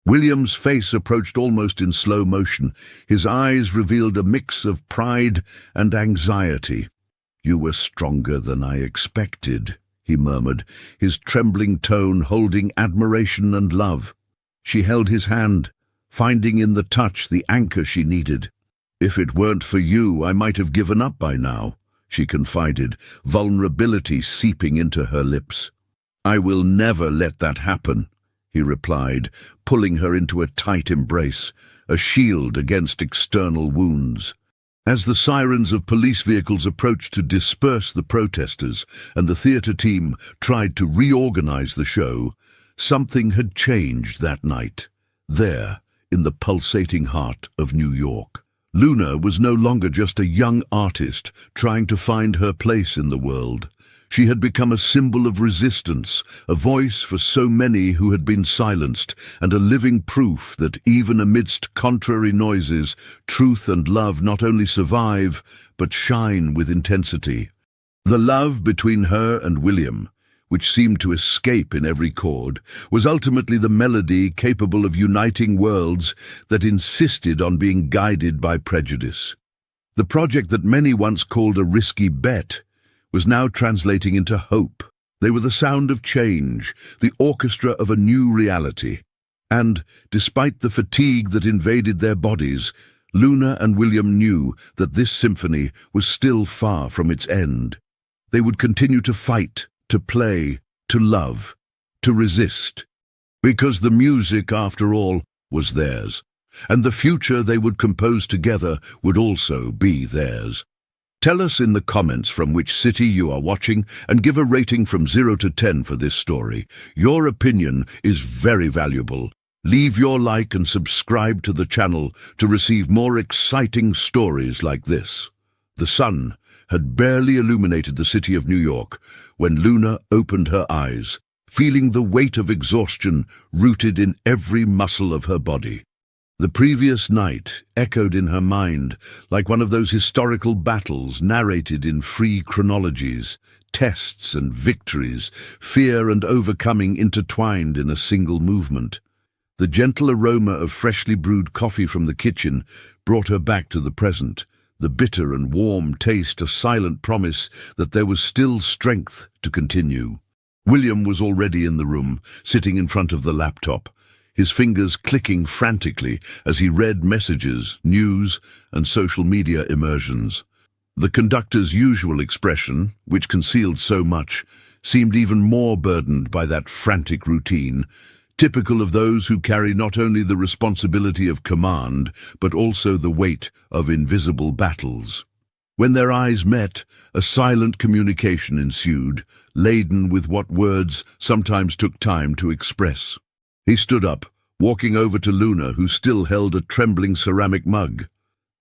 William's face approached almost in slow motion. His eyes revealed a mix of pride and anxiety. "You were stronger than I expected," he murmured, his trembling tone holding admiration and love. She held his hand, finding in the touch the anchor she needed. "If it weren't for you, I might have given up by now," she confided, vulnerability seeping into her lips. "I will never let that happen," he replied, pulling her into a tight embrace, a shield against external wounds. As the sirens of police vehicles approached to disperse the protesters and the theatre team tried to reorganize the show, something had changed that night, there, in the pulsating heart of New York. Luna was no longer just a young artist trying to find her place in the world. She had become a symbol of resistance, a voice for so many who had been silenced, and a living proof that even amidst contrary noises, truth and love not only survive, but shine with intensity. The love between her and William, which seemed to escape in every chord, was ultimately the melody capable of uniting worlds that insisted on being guided by prejudice. The project that many once called a risky bet was now translating into hope. They were the sound of change, the orchestra of a new reality. And, despite the fatigue that invaded their bodies, Luna and William knew that this symphony was still far from its end. They would continue to fight, to play, to love, to resist. Because the music, after all, was theirs, and the future they would compose together would also be theirs. Tell us in the comments from which city you are watching and give a rating from 0 to 10 for this story. Your opinion is very valuable. Leave your like and subscribe to the channel to receive more exciting stories like this. The sun had barely illuminated the city of New York when Luna opened her eyes, feeling the weight of exhaustion rooted in every muscle of her body. The previous night echoed in her mind like one of those historical battles narrated in free chronologies, tests and victories, fear and overcoming intertwined in a single movement. The gentle aroma of freshly brewed coffee from the kitchen brought her back to the present, the bitter and warm taste a silent promise that there was still strength to continue. William was already in the room, sitting in front of the laptop, his fingers clicking frantically as he read messages, news, and social media immersions. The conductor's usual expression, which concealed so much, seemed even more burdened by that frantic routine, typical of those who carry not only the responsibility of command, but also the weight of invisible battles. When their eyes met, a silent communication ensued, laden with what words sometimes took time to express. He stood up, walking over to Luna, who still held a trembling ceramic mug.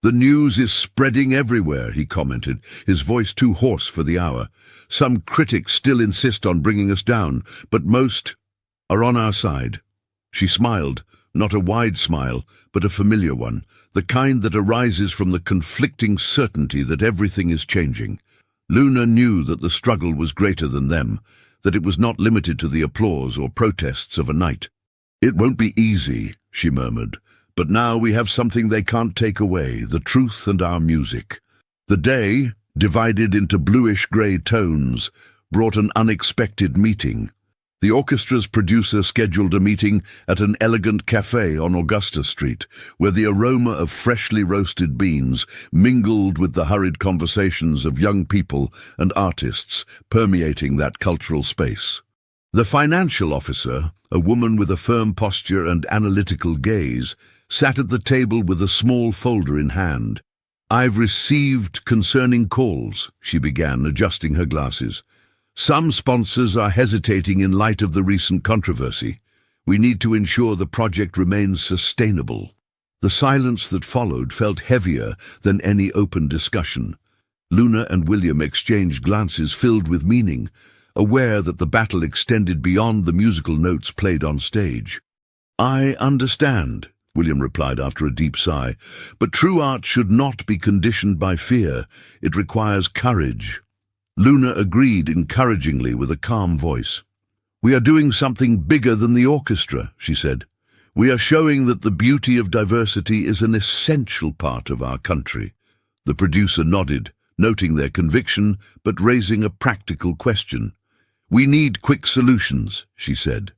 "The news is spreading everywhere," he commented, his voice too hoarse for the hour. "Some critics still insist on bringing us down, but most are on our side." She smiled, not a wide smile, but a familiar one, the kind that arises from the conflicting certainty that everything is changing. Luna knew that the struggle was greater than them, that it was not limited to the applause or protests of a night. "It won't be easy," she murmured, "but now we have something they can't take away, the truth and our music." The day, divided into bluish-grey tones, brought an unexpected meeting. The orchestra's producer scheduled a meeting at an elegant cafe on Augusta Street, where the aroma of freshly roasted beans mingled with the hurried conversations of young people and artists permeating that cultural space. The financial officer, a woman with a firm posture and analytical gaze, sat at the table with a small folder in hand. "I've received concerning calls," she began, adjusting her glasses. "Some sponsors are hesitating in light of the recent controversy. We need to ensure the project remains sustainable." The silence that followed felt heavier than any open discussion. Luna and William exchanged glances filled with meaning, aware that the battle extended beyond the musical notes played on stage. "I understand," William replied after a deep sigh, "but true art should not be conditioned by fear. It requires courage." Luna agreed encouragingly with a calm voice. "We are doing something bigger than the orchestra," she said. "We are showing that the beauty of diversity is an essential part of our country." The producer nodded, noting their conviction, but raising a practical question. "We need quick solutions," she said.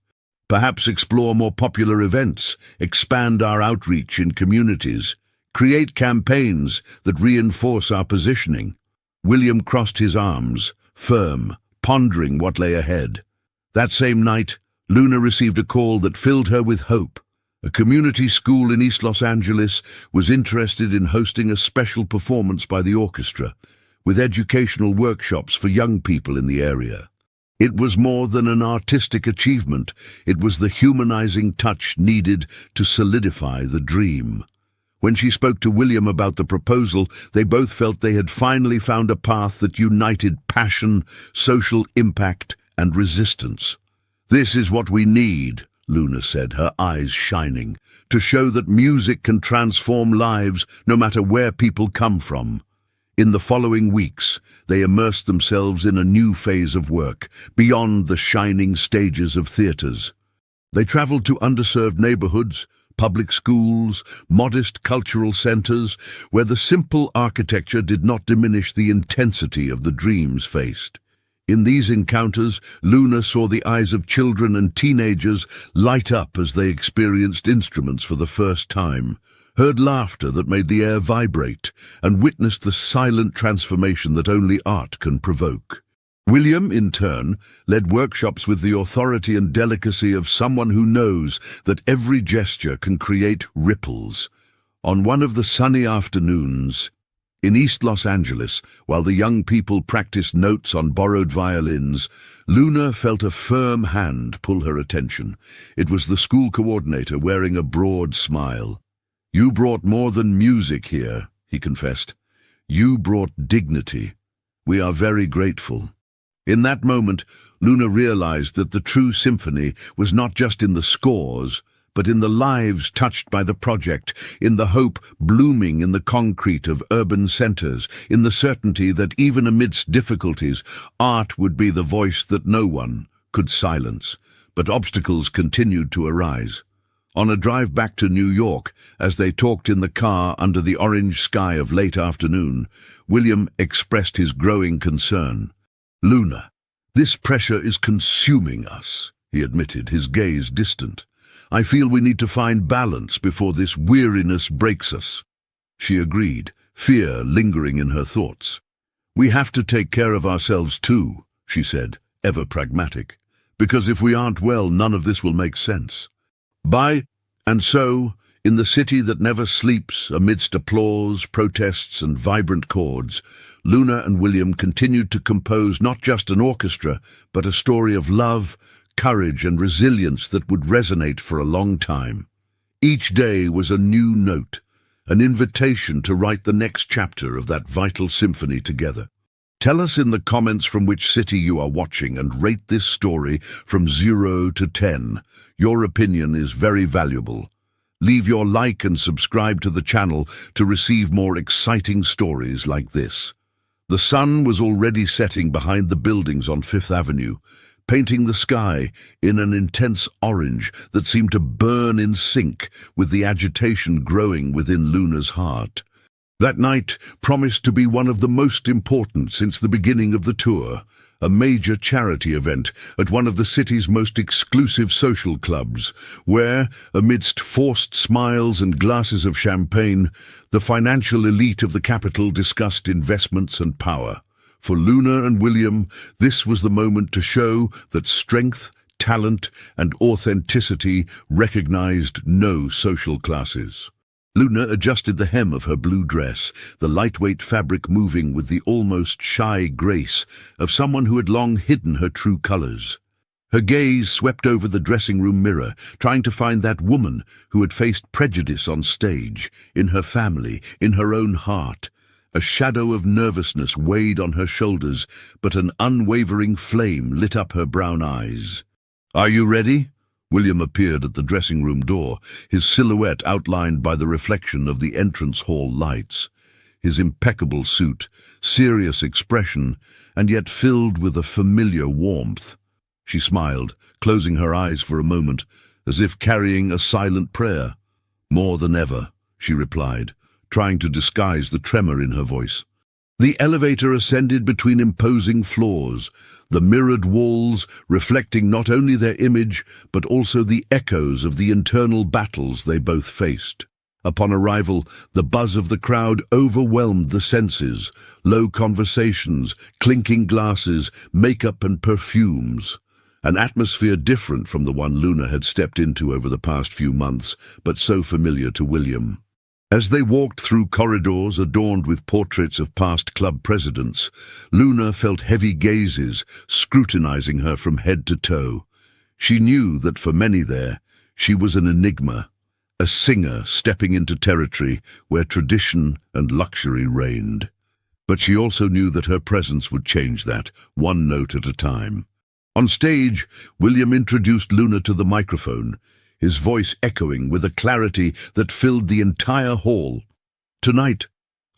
"Perhaps explore more popular events, expand our outreach in communities, create campaigns that reinforce our positioning." William crossed his arms, firm, pondering what lay ahead. That same night, Luna received a call that filled her with hope. A community school in East Los Angeles was interested in hosting a special performance by the orchestra, with educational workshops for young people in the area. It was more than an artistic achievement, it was the humanizing touch needed to solidify the dream. When she spoke to William about the proposal, they both felt they had finally found a path that united passion, social impact, and resistance. "This is what we need," Luna said, her eyes shining, "to show that music can transform lives no matter where people come from." In the following weeks, they immersed themselves in a new phase of work, beyond the shining stages of theaters. They traveled to underserved neighborhoods, public schools, modest cultural centers, where the simple architecture did not diminish the intensity of the dreams faced. In these encounters, Luna saw the eyes of children and teenagers light up as they experienced instruments for the first time, heard laughter that made the air vibrate, and witnessed the silent transformation that only art can provoke. William, in turn, led workshops with the authority and delicacy of someone who knows that every gesture can create ripples. On one of the sunny afternoons, in East Los Angeles, while the young people practiced notes on borrowed violins, Luna felt a firm hand pull her attention. It was the school coordinator wearing a broad smile. "You brought more than music here," he confessed. "You brought dignity. We are very grateful." In that moment, Luna realized that the true symphony was not just in the scores, but in the lives touched by the project, in the hope blooming in the concrete of urban centers, in the certainty that even amidst difficulties, art would be the voice that no one could silence. But obstacles continued to arise. On a drive back to New York, as they talked in the car under the orange sky of late afternoon, William expressed his growing concern. "Luna, this pressure is consuming us," he admitted, his gaze distant. "I feel we need to find balance before this weariness breaks us." She agreed, fear lingering in her thoughts. "We have to take care of ourselves too," she said, ever pragmatic, "because if we aren't well, none of this will make sense." And so, in the city that never sleeps, amidst applause, protests, and vibrant chords, Luna and William continued to compose not just an orchestra, but a story of love, courage, and resilience that would resonate for a long time. Each day was a new note, an invitation to write the next chapter of that vital symphony together. Tell us in the comments from which city you are watching and rate this story from 0 to 10. Your opinion is very valuable. Leave your like and subscribe to the channel to receive more exciting stories like this. The sun was already setting behind the buildings on Fifth Avenue, painting the sky in an intense orange that seemed to burn in sync with the agitation growing within Luna's heart. That night promised to be one of the most important since the beginning of the tour, a major charity event at one of the city's most exclusive social clubs, where, amidst forced smiles and glasses of champagne, the financial elite of the capital discussed investments and power. For Luna and William, this was the moment to show that strength, talent, and authenticity recognized no social classes. Luna adjusted the hem of her blue dress, the lightweight fabric moving with the almost shy grace of someone who had long hidden her true colors. Her gaze swept over the dressing room mirror, trying to find that woman who had faced prejudice on stage, in her family, in her own heart. A shadow of nervousness weighed on her shoulders, but an unwavering flame lit up her brown eyes. "Are you ready?" William appeared at the dressing room door, his silhouette outlined by the reflection of the entrance hall lights. His impeccable suit, serious expression, and yet filled with a familiar warmth. She smiled, closing her eyes for a moment, as if carrying a silent prayer. "More than ever," she replied, trying to disguise the tremor in her voice. The elevator ascended between imposing floors, the mirrored walls reflecting not only their image, but also the echoes of the internal battles they both faced. Upon arrival, the buzz of the crowd overwhelmed the senses, low conversations, clinking glasses, makeup and perfumes. An atmosphere different from the one Luna had stepped into over the past few months, but so familiar to William. As they walked through corridors adorned with portraits of past club presidents, Luna felt heavy gazes scrutinizing her from head to toe. She knew that for many there, she was an enigma, a singer stepping into territory where tradition and luxury reigned. But she also knew that her presence would change that, one note at a time. On stage, William introduced Luna to the microphone, his voice echoing with a clarity that filled the entire hall. "Tonight,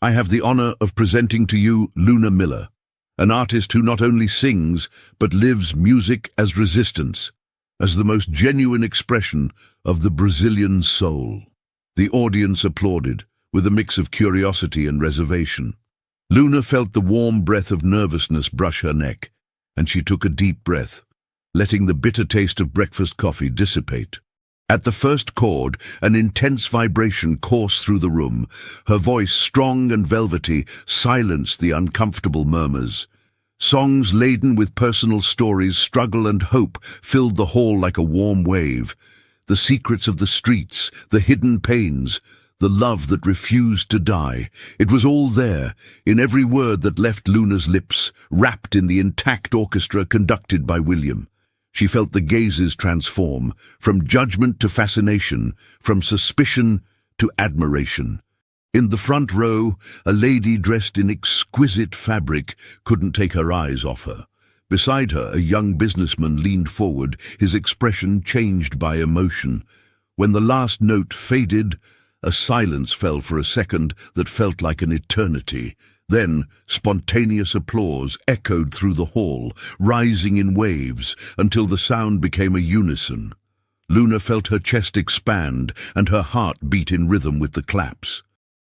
I have the honor of presenting to you Luna Miller, an artist who not only sings, but lives music as resistance, as the most genuine expression of the Brazilian soul." The audience applauded, with a mix of curiosity and reservation. Luna felt the warm breath of nervousness brush her neck, and she took a deep breath, letting the bitter taste of breakfast coffee dissipate. At the first chord, an intense vibration coursed through the room. Her voice, strong and velvety, silenced the uncomfortable murmurs. Songs laden with personal stories, struggle and hope filled the hall like a warm wave. The secrets of the streets, the hidden pains, the love that refused to die. It was all there, in every word that left Luna's lips, wrapped in the intact orchestra conducted by William. She felt the gazes transform, from judgment to fascination, from suspicion to admiration. In the front row, a lady dressed in exquisite fabric couldn't take her eyes off her. Beside her, a young businessman leaned forward, his expression changed by emotion. When the last note faded, a silence fell for a second that felt like an eternity. Then, spontaneous applause echoed through the hall, rising in waves until the sound became a unison. Luna felt her chest expand and her heart beat in rhythm with the claps.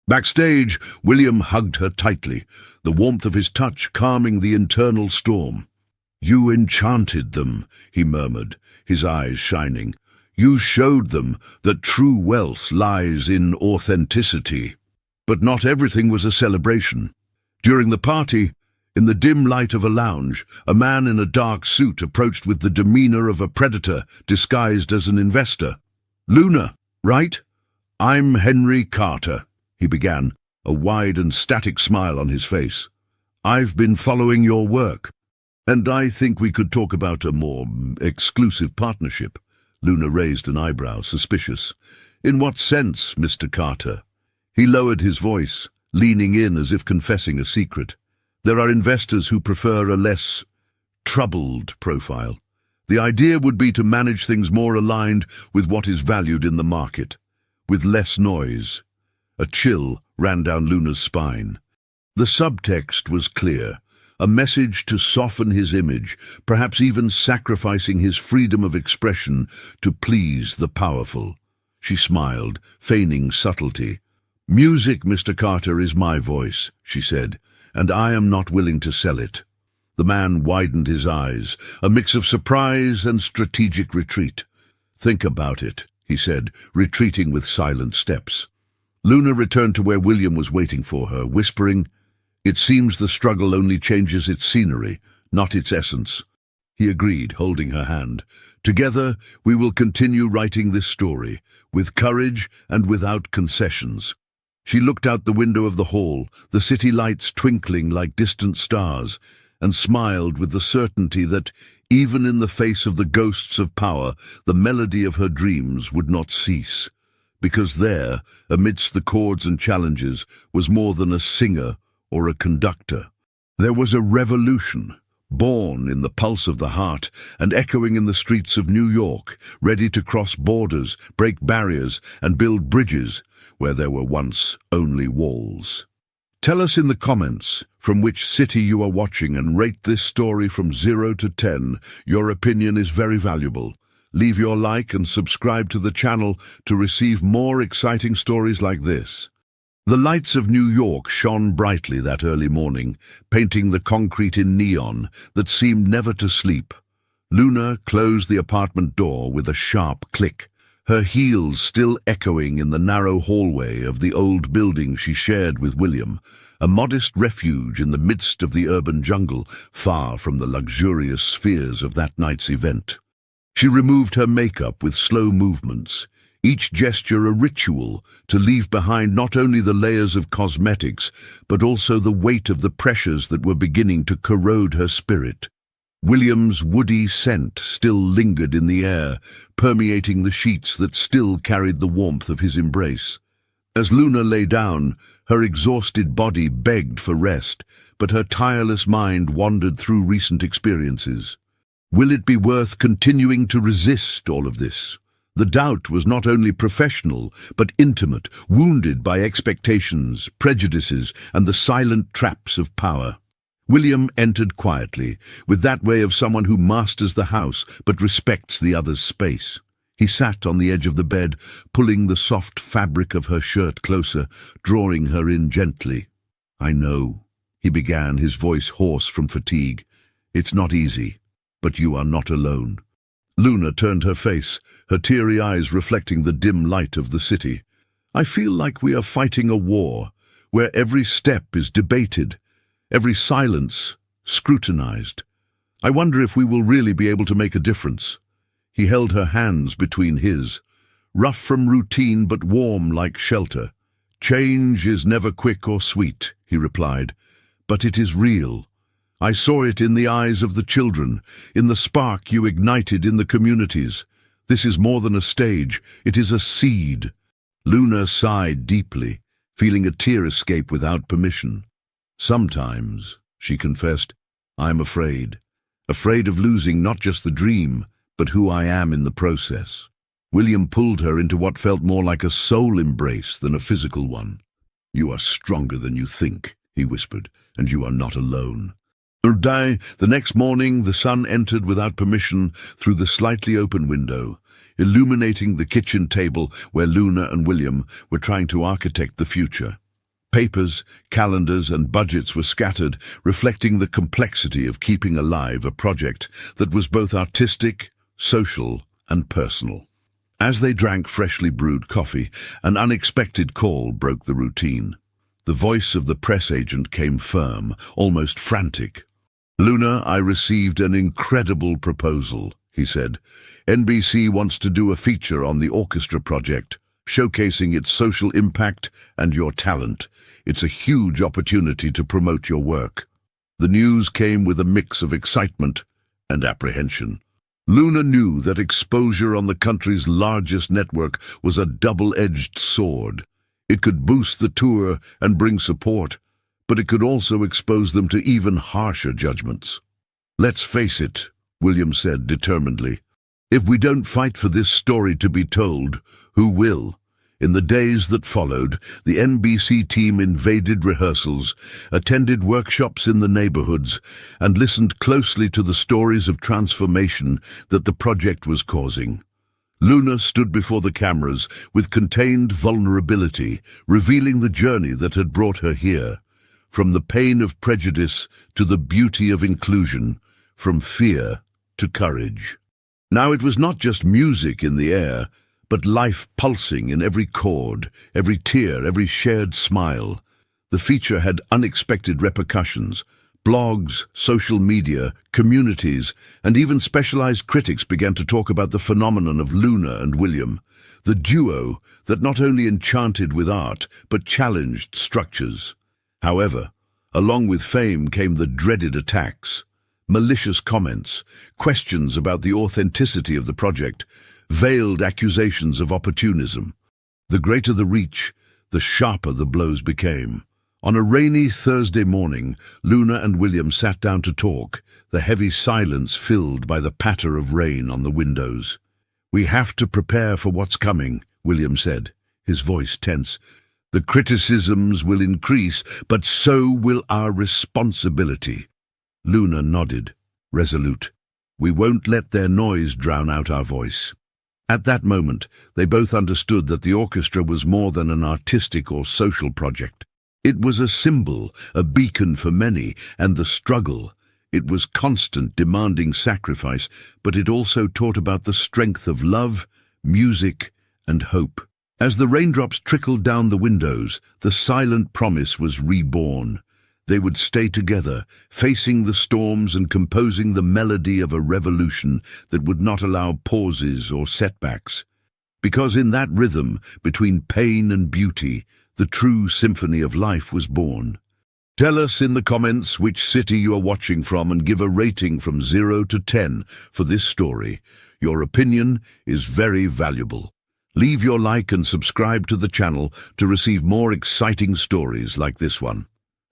Backstage, William hugged her tightly, the warmth of his touch calming the internal storm. "You enchanted them," he murmured, his eyes shining. "You showed them that true wealth lies in authenticity." But not everything was a celebration. During the party, in the dim light of a lounge, a man in a dark suit approached with the demeanor of a predator disguised as an investor. "Luna, right? I'm Henry Carter," he began, a wide and static smile on his face. "I've been following your work, and I think we could talk about a more exclusive partnership." Luna raised an eyebrow, suspicious. "In what sense, Mr. Carter?" He lowered his voice, leaning in as if confessing a secret. "There are investors who prefer a less troubled profile. The idea would be to manage things more aligned with what is valued in the market, with less noise." A chill ran down Luna's spine. The subtext was clear, a message to soften his image, perhaps even sacrificing his freedom of expression to please the powerful. She smiled, feigning subtlety. "Music, Mr. Carter, is my voice," she said, "and I am not willing to sell it." The man widened his eyes, a mix of surprise and strategic retreat. "Think about it," he said, retreating with silent steps. Luna returned to where William was waiting for her, whispering, "It seems the struggle only changes its scenery, not its essence." He agreed, holding her hand. "Together, we will continue writing this story, with courage and without concessions." She looked out the window of the hall, the city lights twinkling like distant stars, and smiled with the certainty that, even in the face of the ghosts of power, the melody of her dreams would not cease. Because there, amidst the chords and challenges, was more than a singer or a conductor. There was a revolution, born in the pulse of the heart and echoing in the streets of New York, ready to cross borders, break barriers, and build bridges where there were once only walls. Tell us in the comments from which city you are watching and rate this story from 0 to 10. Your opinion is very valuable. Leave your like and subscribe to the channel to receive more exciting stories like this. The lights of New York shone brightly that early morning, painting the concrete in neon that seemed never to sleep. Luna closed the apartment door with a sharp click, her heels still echoing in the narrow hallway of the old building she shared with William, a modest refuge in the midst of the urban jungle, far from the luxurious spheres of that night's event. She removed her makeup with slow movements, each gesture a ritual to leave behind not only the layers of cosmetics, but also the weight of the pressures that were beginning to corrode her spirit. William's woody scent still lingered in the air, permeating the sheets that still carried the warmth of his embrace. As Luna lay down, her exhausted body begged for rest, but her tireless mind wandered through recent experiences. Will it be worth continuing to resist all of this? The doubt was not only professional, but intimate, wounded by expectations, prejudices, and the silent traps of power. William entered quietly, with that way of someone who masters the house but respects the other's space. He sat on the edge of the bed, pulling the soft fabric of her shirt closer, drawing her in gently. "I know," he began, his voice hoarse from fatigue. "It's not easy, but you are not alone." Luna turned her face, her teary eyes reflecting the dim light of the city. "I feel like we are fighting a war, where every step is debated, every silence scrutinized. I wonder if we will really be able to make a difference." He held her hands between his, rough from routine but warm like shelter. "Change is never quick or sweet," he replied, "but it is real. I saw it in the eyes of the children, in the spark you ignited in the communities. This is more than a stage, it is a seed." Luna sighed deeply, feeling a tear escape without permission. "Sometimes," she confessed, "I'm afraid. afraid of losing not just the dream, but who I am in the process. William pulled her into what felt more like a soul embrace than a physical one. "You are stronger than you think," he whispered, "and you are not alone." The next morning, the sun entered without permission through the slightly open window, illuminating the kitchen table where Luna and William were trying to architect the future. Papers, calendars, and budgets were scattered, reflecting the complexity of keeping alive a project that was both artistic, social, and personal. As they drank freshly brewed coffee, an unexpected call broke the routine. The voice of the press agent came firm, almost frantic. "Luna, I received an incredible proposal," he said. "NBC wants to do a feature on the orchestra project, showcasing its social impact and your talent. It's a huge opportunity to promote your work." The news came with a mix of excitement and apprehension. Luna knew that exposure on the country's largest network was a double-edged sword. It could boost the tour and bring support, but it could also expose them to even harsher judgments. "Let's face it," William said determinedly. "If we don't fight for this story to be told, who will?" In the days that followed, the NBC team invaded rehearsals, attended workshops in the neighborhoods, and listened closely to the stories of transformation that the project was causing. Luna stood before the cameras with contained vulnerability, revealing the journey that had brought her here. From the pain of prejudice to the beauty of inclusion, from fear to courage. Now it was not just music in the air, but life pulsing in every chord, every tear, every shared smile. The feature had unexpected repercussions. Blogs, social media, communities, and even specialized critics began to talk about the phenomenon of Luna and William, the duo that not only enchanted with art, but challenged structures. However, along with fame came the dreaded attacks, malicious comments, questions about the authenticity of the project, veiled accusations of opportunism. The greater the reach, the sharper the blows became. On a rainy Thursday morning, Luna and William sat down to talk, the heavy silence filled by the patter of rain on the windows. "We have to prepare for what's coming," William said, his voice tense. "The criticisms will increase, but so will our responsibility." Luna nodded, resolute. "We won't let their noise drown out our voice." At that moment, they both understood that the orchestra was more than an artistic or social project. It was a symbol, a beacon for many, and the struggle. It was constant, demanding sacrifice, but it also taught about the strength of love, music, and hope. As the raindrops trickled down the windows, the silent promise was reborn. They would stay together, facing the storms and composing the melody of a revolution that would not allow pauses or setbacks. Because in that rhythm, between pain and beauty, the true symphony of life was born. Tell us in the comments which city you are watching from and give a rating from 0 to 10 for this story. Your opinion is very valuable. Leave your like and subscribe to the channel to receive more exciting stories like this one.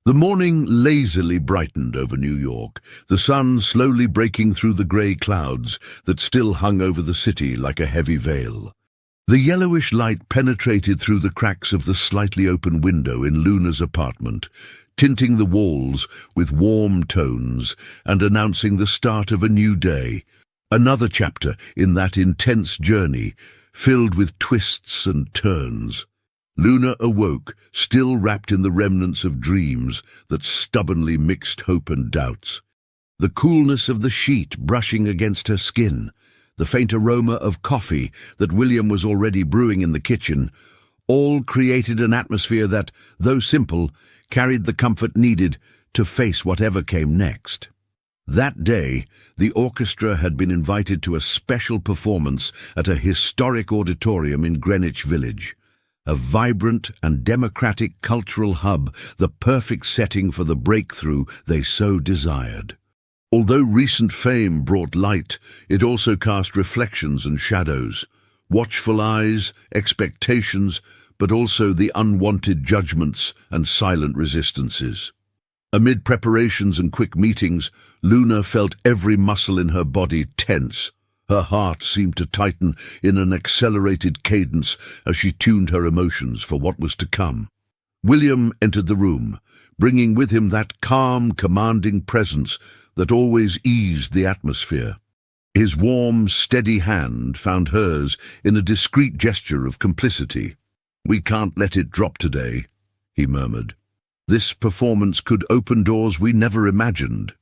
The morning lazily brightened over New York, the sun slowly breaking through the grey clouds that still hung over the city like a heavy veil. The yellowish light penetrated through the cracks of the slightly open window in Luna's apartment, tinting the walls with warm tones and announcing the start of a new day, another chapter in that intense journey filled with twists and turns. Luna awoke, still wrapped in the remnants of dreams that stubbornly mixed hope and doubts. The coolness of the sheet brushing against her skin, the faint aroma of coffee that William was already brewing in the kitchen, all created an atmosphere that, though simple, carried the comfort needed to face whatever came next. That day, the orchestra had been invited to a special performance at a historic auditorium in Greenwich Village. A vibrant and democratic cultural hub, the perfect setting for the breakthrough they so desired. Although recent fame brought light, it also cast reflections and shadows, watchful eyes, expectations, but also the unwanted judgments and silent resistances. Amid preparations and quick meetings, Luna felt every muscle in her body tense. Her heart seemed to tighten in an accelerated cadence as she tuned her emotions for what was to come. William entered the room, bringing with him that calm, commanding presence that always eased the atmosphere. His warm, steady hand found hers in a discreet gesture of complicity. "We can't let it drop today," he murmured. "This performance could open doors we never imagined."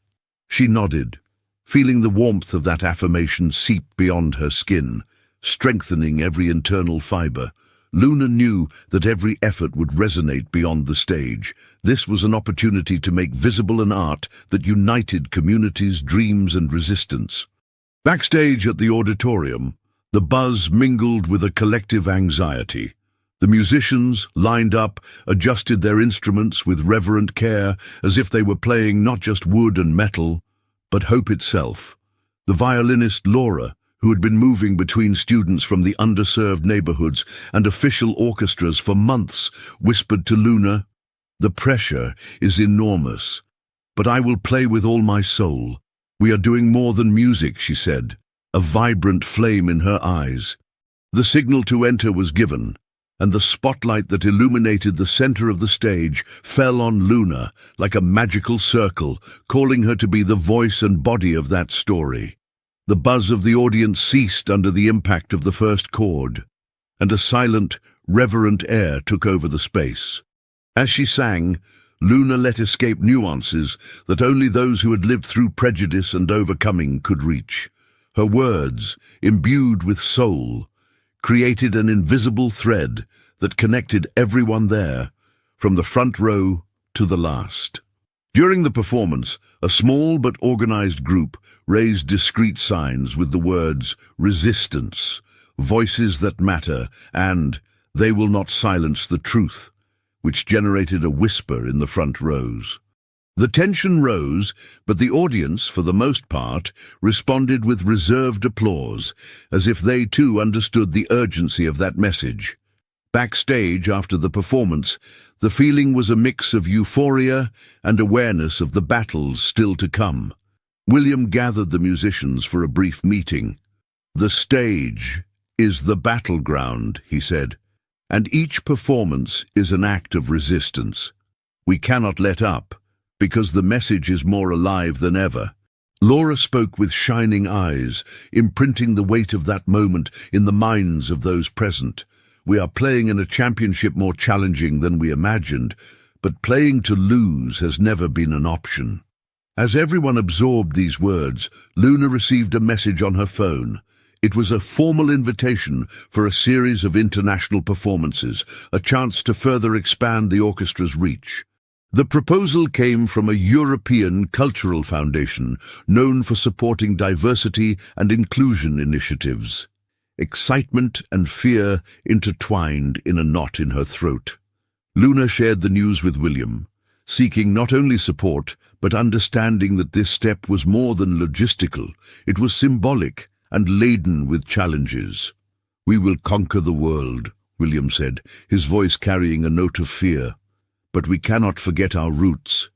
She nodded, feeling the warmth of that affirmation seep beyond her skin, strengthening every internal fiber. Luna knew that every effort would resonate beyond the stage. This was an opportunity to make visible an art that united communities, dreams, and resistance. Backstage at the auditorium, the buzz mingled with a collective anxiety. The musicians, lined up, adjusted their instruments with reverent care, as if they were playing not just wood and metal, but hope itself. The violinist Laura, who had been moving between students from the underserved neighborhoods and official orchestras for months, whispered to Luna, "The pressure is enormous, but I will play with all my soul. We are doing more than music," she said, a vibrant flame in her eyes. The signal to enter was given, and the spotlight that illuminated the center of the stage fell on Luna like a magical circle, calling her to be the voice and body of that story. The buzz of the audience ceased under the impact of the first chord, and a silent, reverent air took over the space. As she sang, Luna let escape nuances that only those who had lived through prejudice and overcoming could reach. Her words, imbued with soul, created an invisible thread that connected everyone there, from the front row to the last. During the performance, a small but organized group raised discreet signs with the words "Resistance," "Voices that Matter," and "They will not silence the truth," which generated a whisper in the front rows. The tension rose, but the audience, for the most part, responded with reserved applause, as if they too understood the urgency of that message. Backstage, after the performance, the feeling was a mix of euphoria and awareness of the battles still to come. William gathered the musicians for a brief meeting. "The stage is the battleground," he said, "and each performance is an act of resistance. We cannot let up, because the message is more alive than ever." Laura spoke with shining eyes, imprinting the weight of that moment in the minds of those present. "We are playing in a championship more challenging than we imagined, but playing to lose has never been an option." As everyone absorbed these words, Luna received a message on her phone. It was a formal invitation for a series of international performances, a chance to further expand the orchestra's reach. The proposal came from a European cultural foundation known for supporting diversity and inclusion initiatives. Excitement and fear intertwined in a knot in her throat. Luna shared the news with William, seeking not only support, but understanding that this step was more than logistical. It was symbolic and laden with challenges. "We will conquer the world," William said, his voice carrying a note of fear. "But we cannot forget our roots.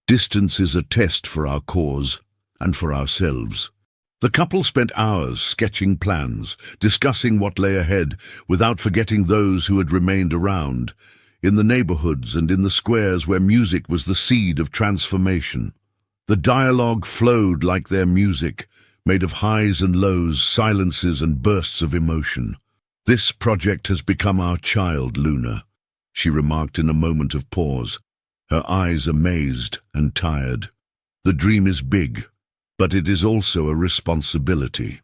Distance is a test for our cause and for ourselves." The couple spent hours sketching plans, discussing what lay ahead, without forgetting those who had remained around, in the neighborhoods and in the squares where music was the seed of transformation. The dialogue flowed like their music, made of highs and lows, silences and bursts of emotion. "This project has become our child, Luna," she remarked in a moment of pause, her eyes amazed and tired. "The dream is big, but it is also a responsibility."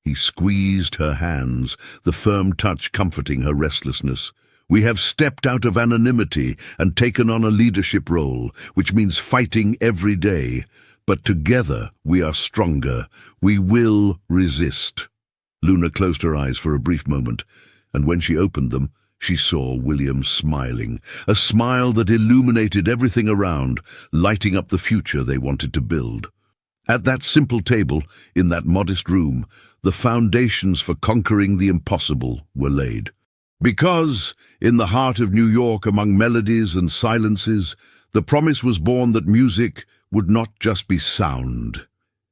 He squeezed her hands, the firm touch comforting her restlessness. "We have stepped out of anonymity and taken on a leadership role, which means fighting every day. But together we are stronger. We will resist." Luna closed her eyes for a brief moment, and when she opened them, she saw William smiling, a smile that illuminated everything around, lighting up the future they wanted to build. At that simple table, in that modest room, the foundations for conquering the impossible were laid. Because, in the heart of New York, among melodies and silences, The promise was born that music would not just be sound.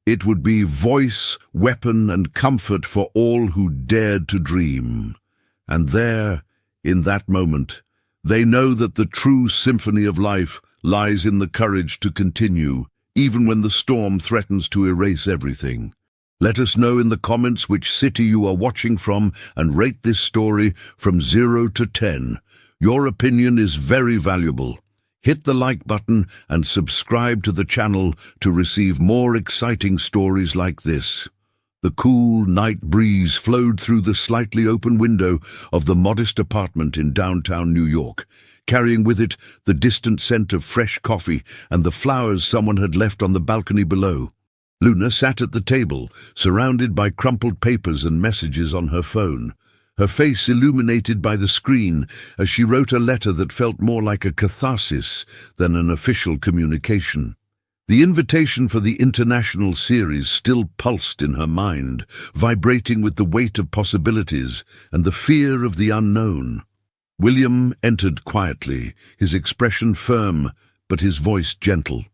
It would be voice, weapon, and comfort for all who dared to dream. And there, in that moment, they know that the true symphony of life lies in the courage to continue, even when the storm threatens to erase everything. Let us know in the comments which city you are watching from and rate this story from 0 to 10. Your opinion is very valuable. Hit the like button and subscribe to the channel to receive more exciting stories like this. The cool night breeze flowed through the slightly open window of the modest apartment in downtown New York, carrying with it the distant scent of fresh coffee and the flowers someone had left on the balcony below. Luna sat at the table, surrounded by crumpled papers and messages on her phone, her face illuminated by the screen as she wrote a letter that felt more like a catharsis than an official communication. The invitation for the international series still pulsed in her mind, vibrating with the weight of possibilities and the fear of the unknown. William entered quietly, his expression firm, but his voice gentle.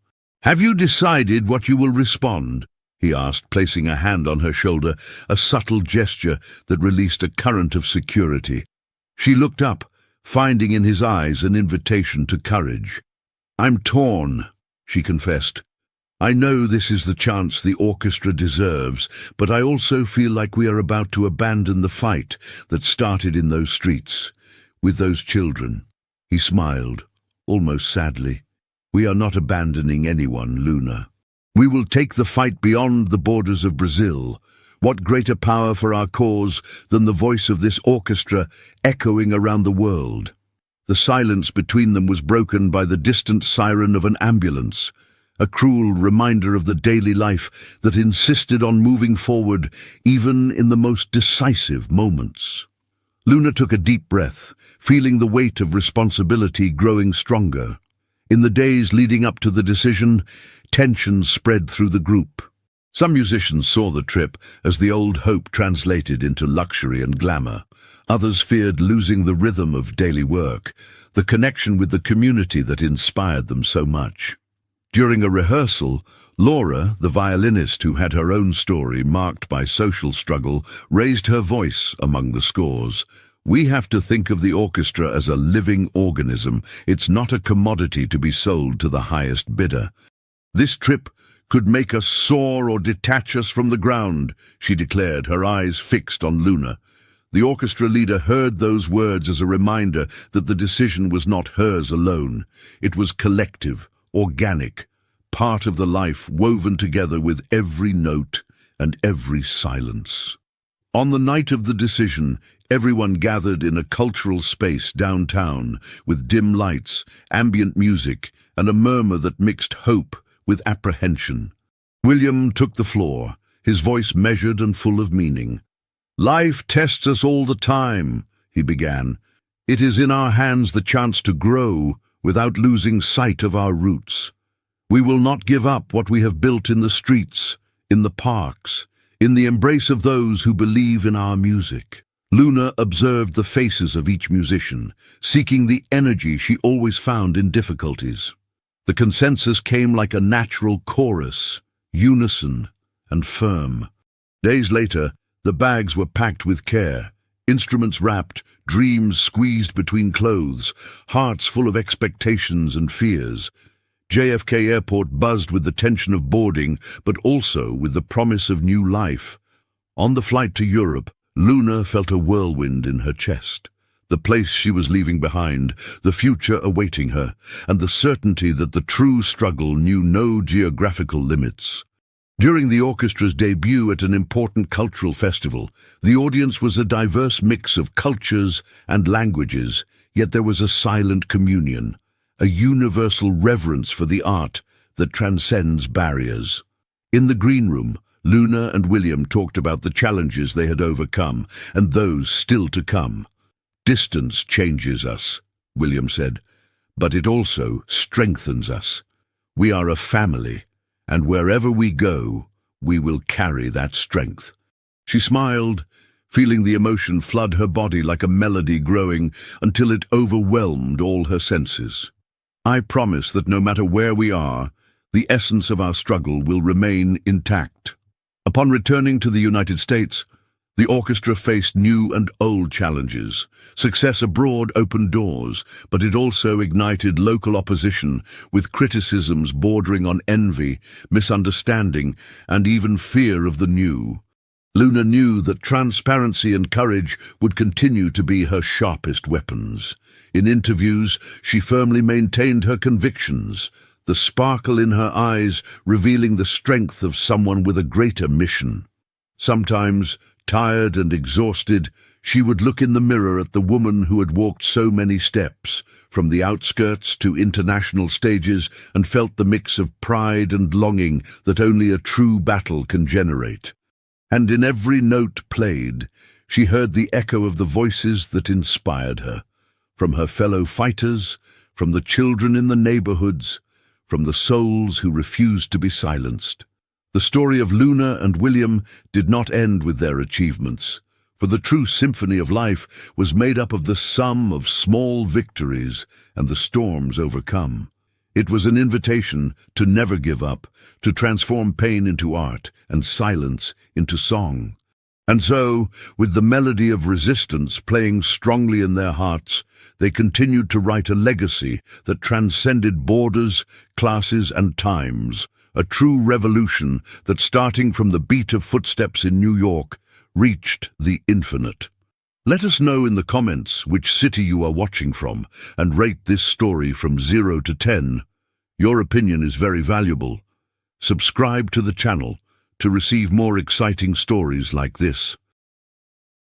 "Have you decided what you will respond?" he asked, placing a hand on her shoulder, a subtle gesture that released a current of security. She looked up, finding in his eyes an invitation to courage. "I'm torn," she confessed. "I know this is the chance the orchestra deserves, but I also feel like we are about to abandon the fight that started in those streets, with those children." He smiled, almost sadly. "We are not abandoning anyone, Luna. We will take the fight beyond the borders of Brazil. What greater power for our cause than the voice of this orchestra echoing around the world?" The silence between them was broken by the distant siren of an ambulance, a cruel reminder of the daily life that insisted on moving forward even in the most decisive moments. Luna took a deep breath, feeling the weight of responsibility growing stronger. In the days leading up to the decision, tension spread through the group. Some musicians saw the trip as the old hope translated into luxury and glamour. Others feared losing the rhythm of daily work, the connection with the community that inspired them so much. During a rehearsal, Laura, the violinist who had her own story marked by social struggle, raised her voice among the scores. "We have to think of the orchestra as a living organism. It's not a commodity to be sold to the highest bidder. This trip could make us soar or detach us from the ground," she declared, her eyes fixed on Luna. The orchestra leader heard those words as a reminder that the decision was not hers alone. It was collective, organic, part of the life woven together with every note and every silence. On the night of the decision, everyone gathered in a cultural space downtown with dim lights, ambient music, and a murmur that mixed hope with apprehension. William took the floor, his voice measured and full of meaning. "Life tests us all the time," he began. "It is in our hands the chance to grow without losing sight of our roots. We will not give up what we have built in the streets, in the parks, in the embrace of those who believe in our music." Luna observed the faces of each musician, seeking the energy she always found in difficulties. The consensus came like a natural chorus, unison and firm. Days later, the bags were packed with care, instruments wrapped, dreams squeezed between clothes, hearts full of expectations and fears. JFK Airport buzzed with the tension of boarding, but also with the promise of new life. On the flight to Europe, Luna felt a whirlwind in her chest. The place she was leaving behind, the future awaiting her, and the certainty that the true struggle knew no geographical limits. During the orchestra's debut at an important cultural festival, the audience was a diverse mix of cultures and languages, yet there was a silent communion, a universal reverence for the art that transcends barriers. In the green room, Luna and William talked about the challenges they had overcome and those still to come. "Distance changes us," William said, "but it also strengthens us. We are a family, and wherever we go, we will carry that strength." She smiled, feeling the emotion flood her body like a melody growing until it overwhelmed all her senses. I promise that no matter where we are, the essence of our struggle will remain intact. Upon returning to the United States, the orchestra faced new and old challenges. Success abroad opened doors, but it also ignited local opposition, with criticisms bordering on envy, misunderstanding, and even fear of the new. Luna knew that transparency and courage would continue to be her sharpest weapons. In interviews, she firmly maintained her convictions, the sparkle in her eyes revealing the strength of someone with a greater mission. Sometimes, tired and exhausted, she would look in the mirror at the woman who had walked so many steps, from the outskirts to international stages, and felt the mix of pride and longing that only a true battle can generate. And in every note played, she heard the echo of the voices that inspired her, from her fellow fighters, from the children in the neighborhoods, from the souls who refused to be silenced. The story of Luna and William did not end with their achievements, for the true symphony of life was made up of the sum of small victories and the storms overcome. It was an invitation to never give up, to transform pain into art and silence into song. And so, with the melody of resistance playing strongly in their hearts, they continued to write a legacy that transcended borders, classes, and times, a true revolution that, starting from the beat of footsteps in New York, reached the infinite. Let us know in the comments which city you are watching from, and rate this story from 0 to 10. Your opinion is very valuable. Subscribe to the channel to receive more exciting stories like this.